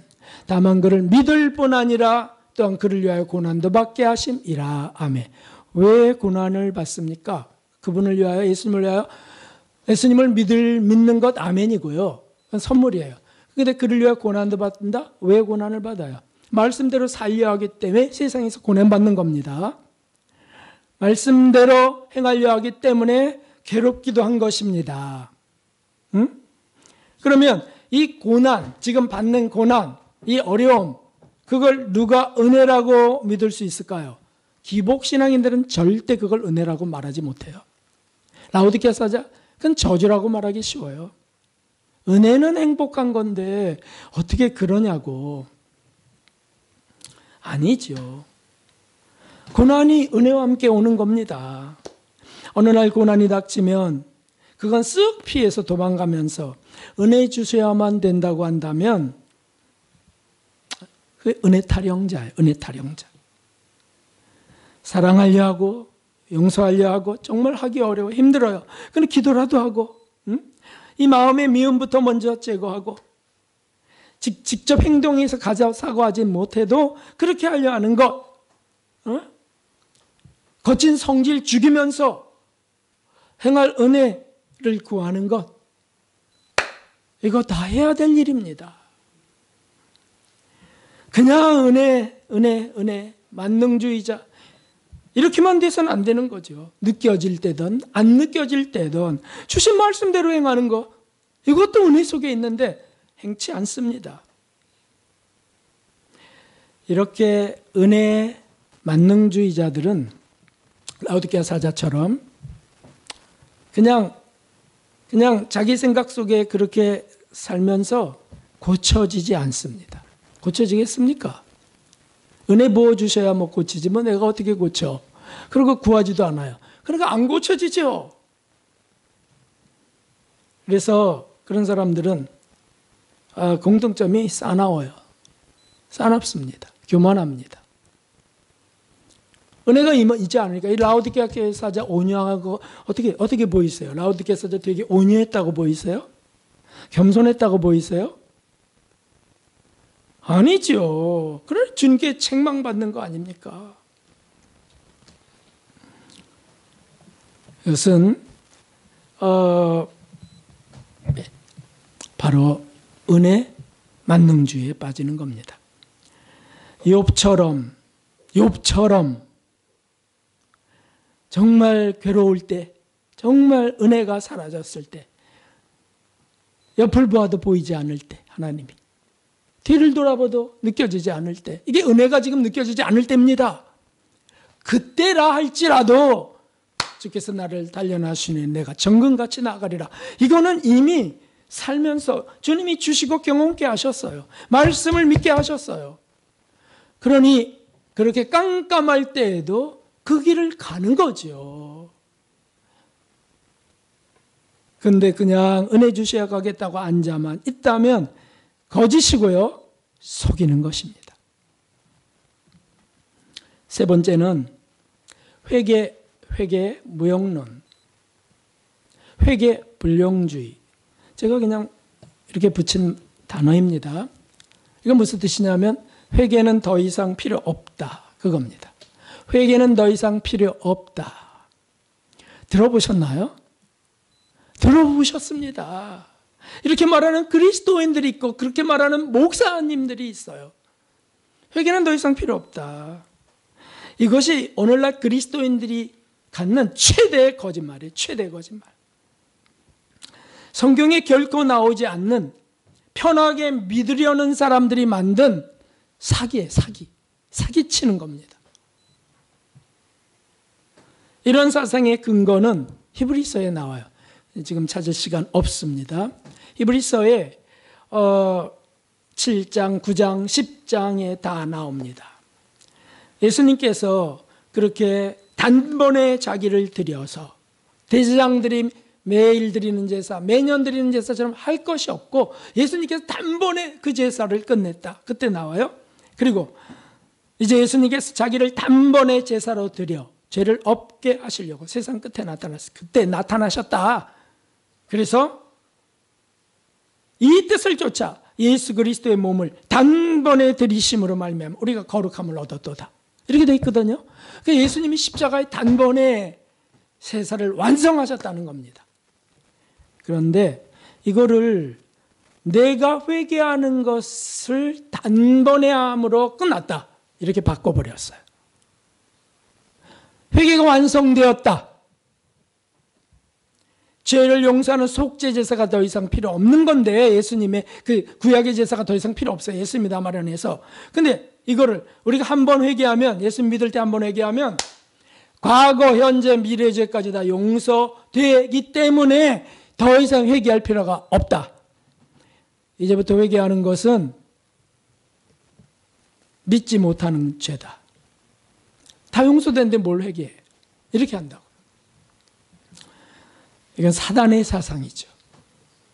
다만 그를 믿을 뿐 아니라 또한 그를 위하여 고난도 받게 하심이라. 아멘. 왜 고난을 받습니까? 그분을 위하여, 예수님을 위하여. 예수님을 믿는 것 아멘이고요. 그건 선물이에요. 그런데 그를 위하여 고난도 받는다? 왜 고난을 받아요? 말씀대로 살려 하기 때문에 세상에서 고난받는 겁니다. 말씀대로 행하려 하기 때문에 괴롭기도 한 것입니다. 응? 그러면 이 고난, 지금 받는 고난, 이 어려움, 그걸 누가 은혜라고 믿을 수 있을까요? 기복신앙인들은 절대 그걸 은혜라고 말하지 못해요. 라오디게아 사자, 그건 저주라고 말하기 쉬워요. 은혜는 행복한 건데 어떻게 그러냐고. 아니죠. 고난이 은혜와 함께 오는 겁니다. 어느 날 고난이 닥치면 그건 쓱 피해서 도망가면서 은혜 주셔야만 된다고 한다면 그 은혜 탈영자예요. 은혜 탈영자. 사랑하려 하고 용서하려 하고 정말 하기 어려워 힘들어요. 그런데 기도라도 하고 이 마음의 미움부터 먼저 제거하고 직접 행동해서 사과하지 못해도 그렇게 하려 하는 것, 거친 성질 죽이면서 행할 은혜를 구하는 것, 이거 다 해야 될 일입니다. 그냥 은혜, 만능주의자 이렇게만 돼서는 안 되는 거죠. 느껴질 때든 안 느껴질 때든 주신 말씀대로 행하는 거, 이것도 은혜 속에 있는데 행치 않습니다. 이렇게 은혜 만능주의자들은 라오디게아 사자처럼 그냥 자기 생각 속에 그렇게 살면서 고쳐지지 않습니다. 고쳐지겠습니까? 은혜 부어주셔야 뭐 고치지, 뭐 내가 어떻게 고쳐? 그리고 구하지도 않아요. 그러니까 안 고쳐지죠. 그래서 그런 사람들은 공통점이 싸나워요. 싸납습니다. 교만합니다. 은혜가 있지 않으니까. 이 라오디게아 교회 사자 온유하고 어떻게 보이세요? 라오디게아 사자 되게 온유했다고 보이세요? 겸손했다고 보이세요? 아니죠. 그래 주님께 책망받는 거 아닙니까? 이것은 바로 은혜 만능주의에 빠지는 겁니다. 욥처럼 정말 괴로울 때, 정말 은혜가 사라졌을 때, 옆을 보아도 보이지 않을 때, 하나님이 뒤를 돌아봐도 느껴지지 않을 때, 이게 은혜가 지금 느껴지지 않을 때입니다. 그때라 할지라도 주께서 나를 단련하시니 내가 정금같이 나아가리라. 이거는 이미 살면서 주님이 주시고 경험케 하셨어요. 말씀을 믿게 하셨어요. 그러니 그렇게 깜깜할 때에도 그 길을 가는 거죠. 근데 그냥 은혜 주셔야 가겠다고 앉아만 있다면 거짓이고요. 속이는 것입니다. 세 번째는 회개 무용론, 회개 불용주의. 제가 그냥 이렇게 붙인 단어입니다. 이건 무슨 뜻이냐면 회개는 더 이상 필요 없다, 그겁니다. 회개는 더 이상 필요 없다. 들어보셨나요? 들어보셨습니다. 이렇게 말하는 그리스도인들이 있고 그렇게 말하는 목사님들이 있어요. 회개는 더 이상 필요 없다. 이것이 오늘날 그리스도인들이 갖는 최대의 거짓말이에요. 최대의 거짓말. 성경에 결코 나오지 않는 편하게 믿으려는 사람들이 만든 사기예요. 사기치는 겁니다. 이런 사상의 근거는 히브리서에 나와요. 지금 찾을 시간 없습니다. 히브리서에 7장, 9장, 10장에 다 나옵니다. 예수님께서 그렇게 단번에 자기를 드려서 대제사장들이 매일 드리는 제사, 매년 드리는 제사처럼 할 것이 없고 예수님께서 단번에 그 제사를 끝냈다. 그때 나와요. 그리고 이제 예수님께서 자기를 단번에 제사로 드려 죄를 없게 하시려고 세상 끝에 나타났어요. 그때 나타나셨다. 그래서 이 뜻을 쫓아 예수 그리스도의 몸을 단번에 들이심으로 말미암아 우리가 거룩함을 얻었도다. 이렇게 돼 있거든요. 그러니까 예수님이 십자가의 단번에 세사를 완성하셨다는 겁니다. 그런데 이거를 내가 회개하는 것을 단번에 함으로 끝났다, 이렇게 바꿔버렸어요. 회개가 완성되었다. 죄를 용서하는 속죄 제사가 더 이상 필요 없는 건데, 예수님의 그 구약의 제사가 더 이상 필요 없어요. 예수님이 다 마련해서. 근데 이거를 우리가 한 번 회개하면, 예수님 믿을 때 한 번 회개하면 과거, 현재, 미래 죄까지 다 용서되기 때문에 더 이상 회개할 필요가 없다. 이제부터 회개하는 것은 믿지 못하는 죄다. 다 용서되는데 뭘 회개해? 이렇게 한다고. 이건 사단의 사상이죠.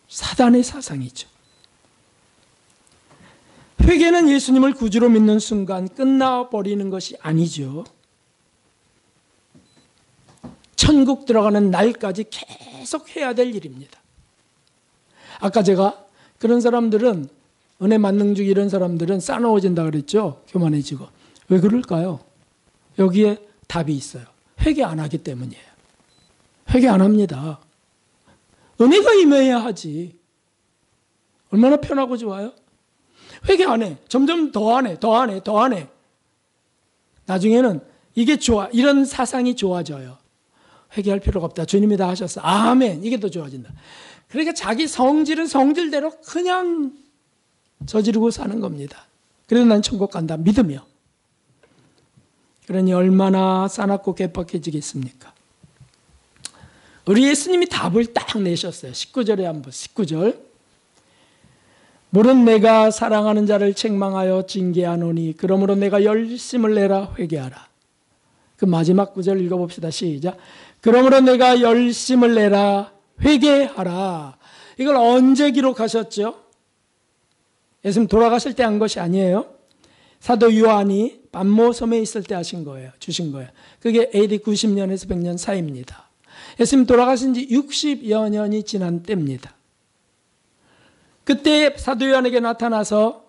사단의 사상이죠. 회개는 예수님을 구주로 믿는 순간 끝나버리는 것이 아니죠. 천국 들어가는 날까지 계속 해야 될 일입니다. 아까 제가 그런 사람들은, 은혜 만능주의 이런 사람들은 싸나워진다 그랬죠. 교만해지고. 왜 그럴까요? 여기에 답이 있어요. 회개 안 하기 때문이에요. 회개 안 합니다. 은혜가 임해야 하지. 얼마나 편하고 좋아요? 회개 안 해. 점점 더 안 해. 나중에는 이게 좋아. 이런 사상이 좋아져요. 회개할 필요가 없다. 주님이 다 하셨어. 아멘. 이게 더 좋아진다. 그러니까 자기 성질은 성질대로 그냥 저지르고 사는 겁니다. 그래도 난 천국 간다 믿으며. 그러니 얼마나 싸납고 개빡해지겠습니까? 우리 예수님이 답을 딱 내셨어요. 19절에 한번, 19절. 물은 내가 사랑하는 자를 책망하여 징계하노니 그러므로 내가 열심을 내라 회개하라. 그 마지막 구절 읽어봅시다. 시작. 그러므로 내가 열심을 내라 회개하라. 이걸 언제 기록하셨죠? 예수님 돌아가실 때 한 것이 아니에요. 사도 요한이 반모섬에 있을 때 하신 거예요. 주신 거예요. 그게 AD 90년에서 100년 사이입니다. 예수님 돌아가신 지 60여 년이 지난 때입니다. 그때 사도 요한에게 나타나서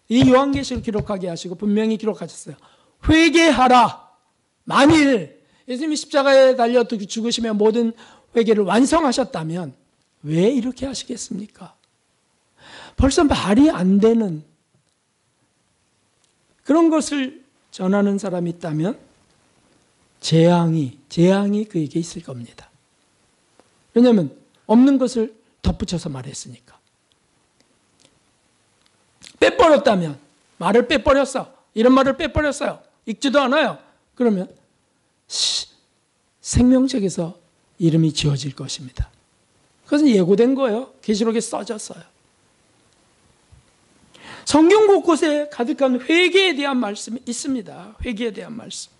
이 요한계시를 기록하게 하시고 분명히 기록하셨어요. 회개하라. 만일 예수님이 십자가에 달려 죽으시며 모든 회개를 완성하셨다면 왜 이렇게 하시겠습니까? 벌써 말이 안 되는 그런 것을 전하는 사람이 있다면 재앙이 그에게 있을 겁니다. 왜냐하면 없는 것을 덧붙여서 말했으니까. 빼버렸다면, 말을 빼버렸어. 이런 말을 빼버렸어요. 읽지도 않아요. 그러면 생명책에서 이름이 지어질 것입니다. 그것은 예고된 거예요. 계시록에 써졌어요. 성경 곳곳에 가득한 회개에 대한 말씀이 있습니다. 회개에 대한 말씀.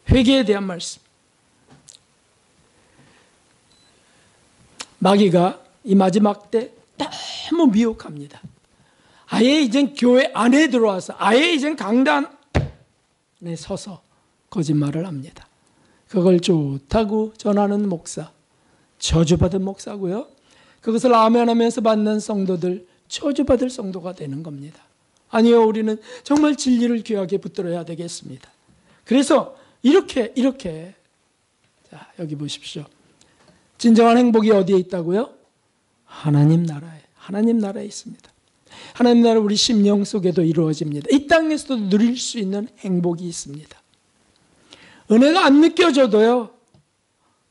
회개에 대한 말씀. 마귀가 이 마지막 때 너무 미혹합니다. 아예 이젠 교회 안에 들어와서 아예 이젠 강단에 서서 거짓말을 합니다. 그걸 좋다고 전하는 목사, 저주받은 목사고요. 그것을 아멘하면서 받는 성도들, 저주받을 성도가 되는 겁니다. 아니요, 우리는 정말 진리를 귀하게 붙들어야 되겠습니다. 그래서 이렇게 자, 여기 보십시오. 진정한 행복이 어디에 있다고요? 하나님 나라에 있습니다. 하나님 나라 우리 심령 속에도 이루어집니다. 이 땅에서도 누릴 수 있는 행복이 있습니다. 은혜가 안 느껴져도요,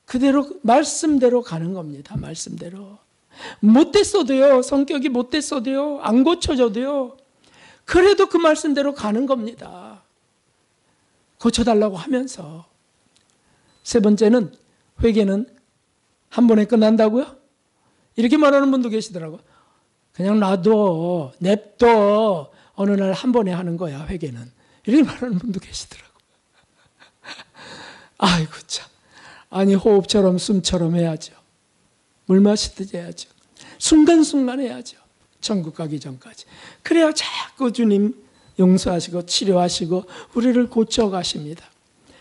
그대로 말씀대로 가는 겁니다. 말씀대로. 못됐어도요, 성격이 못됐어도요, 안 고쳐져도요, 그래도 그 말씀대로 가는 겁니다. 고쳐달라고 하면서. 세 번째는, 회개는 한 번에 끝난다고요? 이렇게 말하는 분도 계시더라고요. 그냥 놔둬, 냅둬, 어느 날 한 번에 하는 거야, 회개는. 이렇게 말하는 분도 계시더라고요. 아이고 참. 아니, 호흡처럼 숨처럼 해야죠. 물 마시듯 해야죠. 순간순간 해야죠. 천국 가기 전까지. 그래야 자꾸 주님 용서하시고 치료하시고 우리를 고쳐가십니다.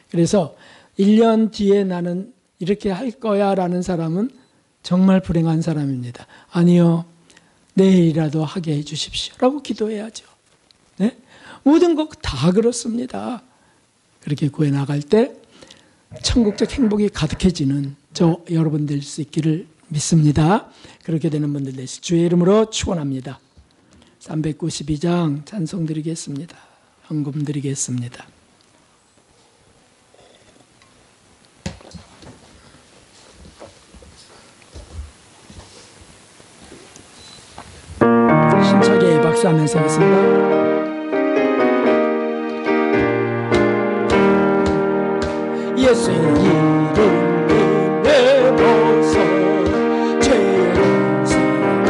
그래서 1년 뒤에 나는 이렇게 할 거야 라는 사람은 정말 불행한 사람입니다. 아니요, 내일이라도 하게 해 주십시오 라고 기도해야죠. 네? 모든 것 다 그렇습니다. 그렇게 구해나갈 때 천국적 행복이 가득해지는 저 여러분 될 수 있기를 믿습니다. 그렇게 되는 분들 되시 주의 이름으로 축원합니다. 392장 찬송 드리겠습니다. 헌금 드리겠습니다. 힘차게 박수하면서 하겠습니다. 예수의 이름 내버서 죄의 세상을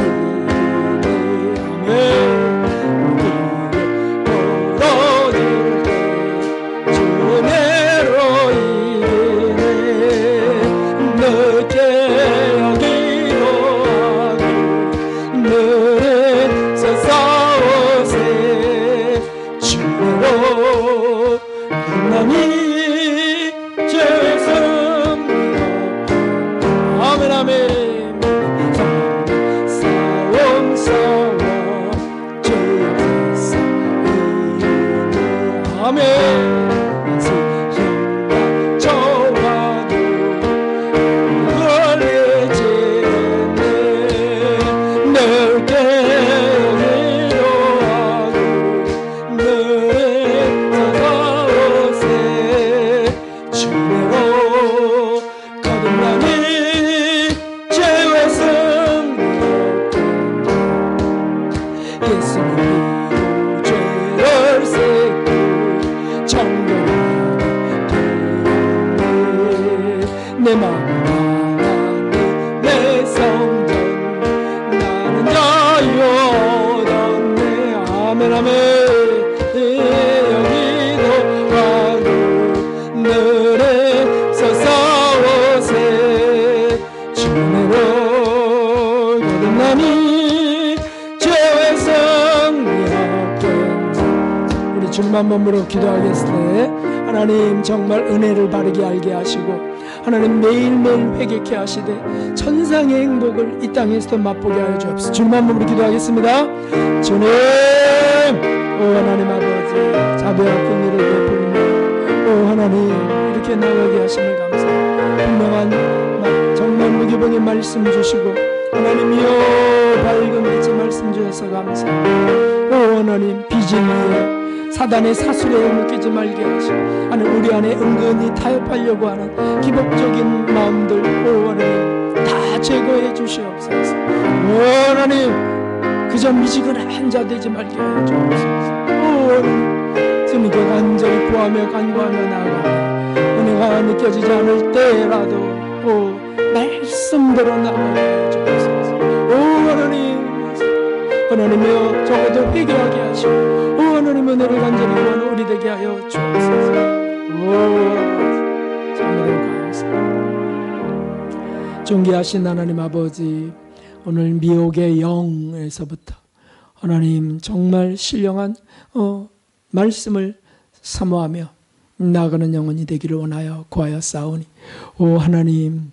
벌어질 때 주내로 이기네 늦게 여기로 하고 늘에서 싸우세 주내로 만남이 아멘 아멘 싸움 싸워 죄에서 아멘 세상과 저와도 걸리지 않네 넓게 위로하고 늘에서 싸우세 주내로 거듭나니 예수님으로 죄를 씻고 정결하게 내 마음 하나님 내 성전 나는 자유 얻었네 아멘 아멘 여기도 가고 늘에서 싸워세 주님으로 거듭나니 주님 한 몸으로 기도하겠으니 하나님 정말 은혜를 바르게 알게 하시고 하나님 매일매일 회개케 하시되 천상의 행복을 이 땅에서도 맛보게 하여 주옵소서. 주님 한 몸으로 기도하겠습니다. 주님 오 하나님 아버지 자비와 긍휼을 베푸시며 오 하나님 이렇게 나가게 하심을 감사합니다. 분명한 정말 무기봉의 말씀 주시고 하나님이여 밝은 빛의 말씀 주셔서 감사합니다. 오 하나님 비진 위에 사단의 사술에 묶이지 말게 하시고 하나님 우리 안에 은근히 타협하려고 하는 기복적인 마음들 오 하나님 다 제거해 주시옵소서. 오 하나님 그저 미지근한 자 되지 말게 하여 주옵소서. 오 하나님 주님께 간절히 구하며 간구하며 나아가 은혜가 느껴지지 않을 때라도 오 말씀대로 나아가게 하여 주옵소서. 오 하나님 하나님이여 적어도 회개하게 하시고 오 하나님 은혜를 간절히 구하는 우리 되게 하여 주옵소서. 오 참으로 감사합니다. 존귀하신 하나님 아버지 오늘 미혹의 영에서부터 하나님 정말 신령한 말씀을 사모하며 나아가는 영혼이 되기를 원하여 구하여 싸우니 오 하나님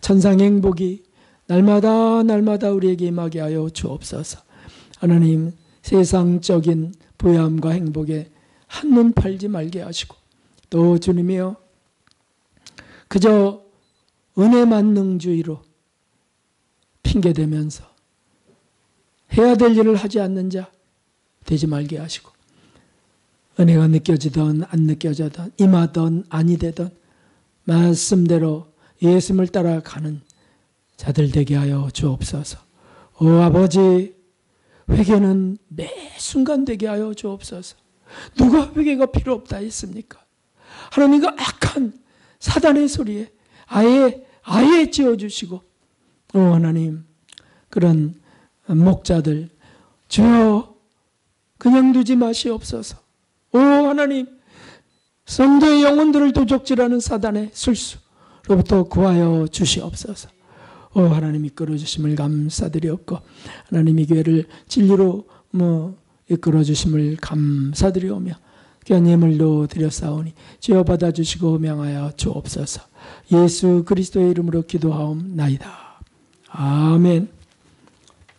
천상의 행복이 날마다 우리에게 임하게 하여 주옵소서. 하나님 세상적인 부유함과 행복에 한눈 팔지 말게 하시고 또 주님이여 그저 은혜만능주의로 핑계대면서 해야 될 일을 하지 않는 자 되지 말게 하시고 은혜가 느껴지든 안 느껴지든 임하든 아니 되든 말씀대로 예수님을 따라가는 자들 되게 하여 주옵소서. 오 아버지 회개는 매 순간 되게 하여 주옵소서. 누가 회개가 필요 없다 했습니까? 하나님과 악한 사단의 소리에 아예 지어주시고 오 하나님 그런 목자들 주여 그냥 두지 마시옵소서. 오 하나님 성도의 영혼들을 도적질하는 사단의 술수로부터 구하여 주시옵소서. 오 하나님 이끌어 주심을 감사드리옵고 하나님 이 교회를 진리로 이끌어 주심을 감사드리오며 귀한 예물도 드렸사오니 주여 받아주시고 명하여 주옵소서. 예수 그리스도의 이름으로 기도하옵나이다. 아멘.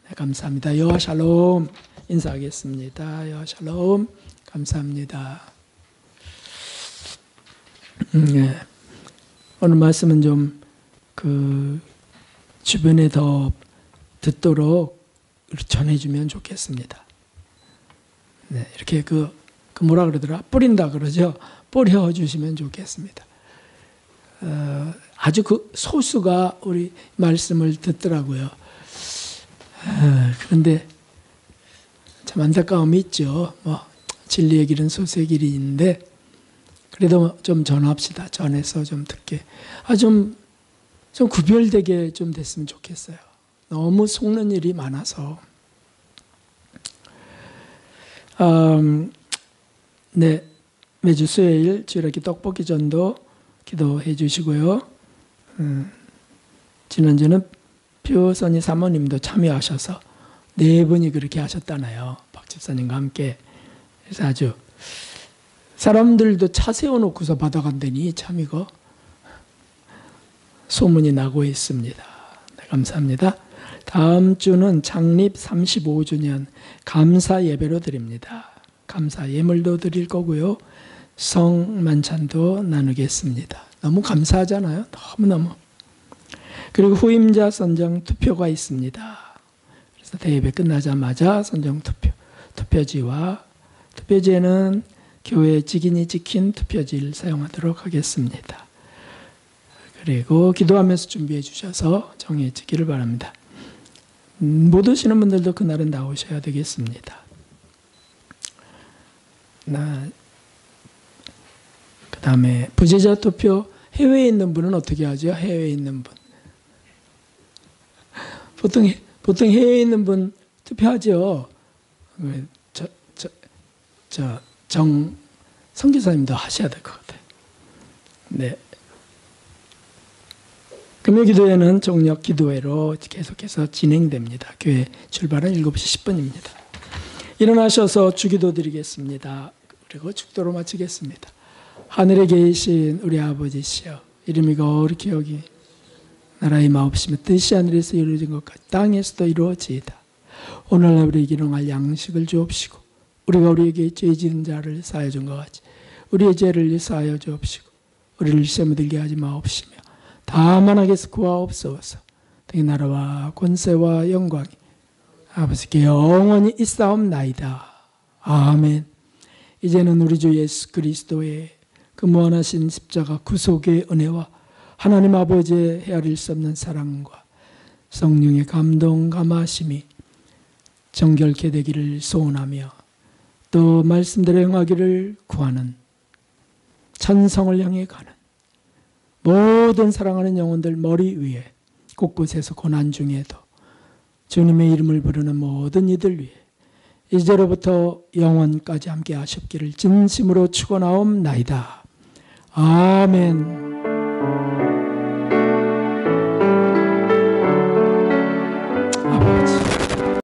네, 감사합니다. 여호와 샬롬 인사하겠습니다. 여호와 샬롬. 감사합니다. 네. 오늘 말씀은 좀 주변에 더 듣도록 전해주면 좋겠습니다. 네, 이렇게 뭐라 그러더라? 뿌린다 그러죠? 뿌려주시면 좋겠습니다. 아주 소수가 우리 말씀을 듣더라고요. 그런데 참 안타까움이 있죠. 진리의 길은 소수의 길이 있는데, 그래도 좀 전합시다. 전해서 좀 듣게. 좀 구별되게 좀 됐으면 좋겠어요. 너무 속는 일이 많아서. 네, 매주 수요일 주일학교 떡볶이 전도 기도해 주시고요. 지난주는 표선이 사모님도 참여하셔서 4분이 그렇게 하셨다나요. 박 집사님과 함께. 그래서 아주 사람들도 차 세워놓고서 받아간다니 참 이거 소문이 나고 있습니다. 네, 감사합니다. 다음 주는 창립 35주년 감사 예배로 드립니다. 감사 예물도 드릴 거고요. 성만찬도 나누겠습니다. 너무 감사하잖아요. 너무너무. 그리고 후임자 선정 투표가 있습니다. 그래서 대예배 끝나자마자 선정 투표지와 투표지에는 교회 직인이 찍힌 투표지를 사용하도록 하겠습니다. 그리고 기도하면서 준비해 주셔서 정해지기를 바랍니다. 못 오시는 분들도 그날은 나오셔야 되겠습니다. 그 다음에 부재자 투표 해외에 있는 분은 어떻게 하죠? 해외에 있는 분. 보통 해외에 있는 분 투표하죠. 선교사님도 하셔야 될 것 같아요. 네. 금요기도회는 종력 기도회로 계속해서 진행됩니다. 교회 출발은 7시 10분입니다. 일어나셔서 주기도 드리겠습니다. 그리고 축도로 마치겠습니다. 하늘에 계신 우리 아버지시여, 이름이 거룩히 여기 나라의 마옵시며 뜻이 하늘에서 이루어진 것 같이 땅에서도 이루어지이다. 오늘날 우리에게 일용할 양식을 주옵시고, 우리가 우리에게 죄 지은 자를 사하여 준 것 같이 우리의 죄를 사하여 주옵시고, 우리를 시험에 들게 하지 마옵시며 다만 악에서 구하옵소서. 등의 나라와 권세와 영광이 아버지께 영원히 있사옵나이다. 아멘. 이제는 우리 주 예수 그리스도의 그 무한하신 십자가 구속의 은혜와 하나님 아버지의 헤아릴 수 없는 사랑과 성령의 감동 감화심이 정결케 되기를 소원하며 또 말씀대로 행하기를 구하는 천성을 향해 가는 모든 사랑하는 영혼들 머리 위에 곳곳에서 고난 중에도 주님의 이름을 부르는 모든 이들 위해 이제로부터 영원까지 함께 하셨기를 진심으로 축원하옵나이다. 아멘.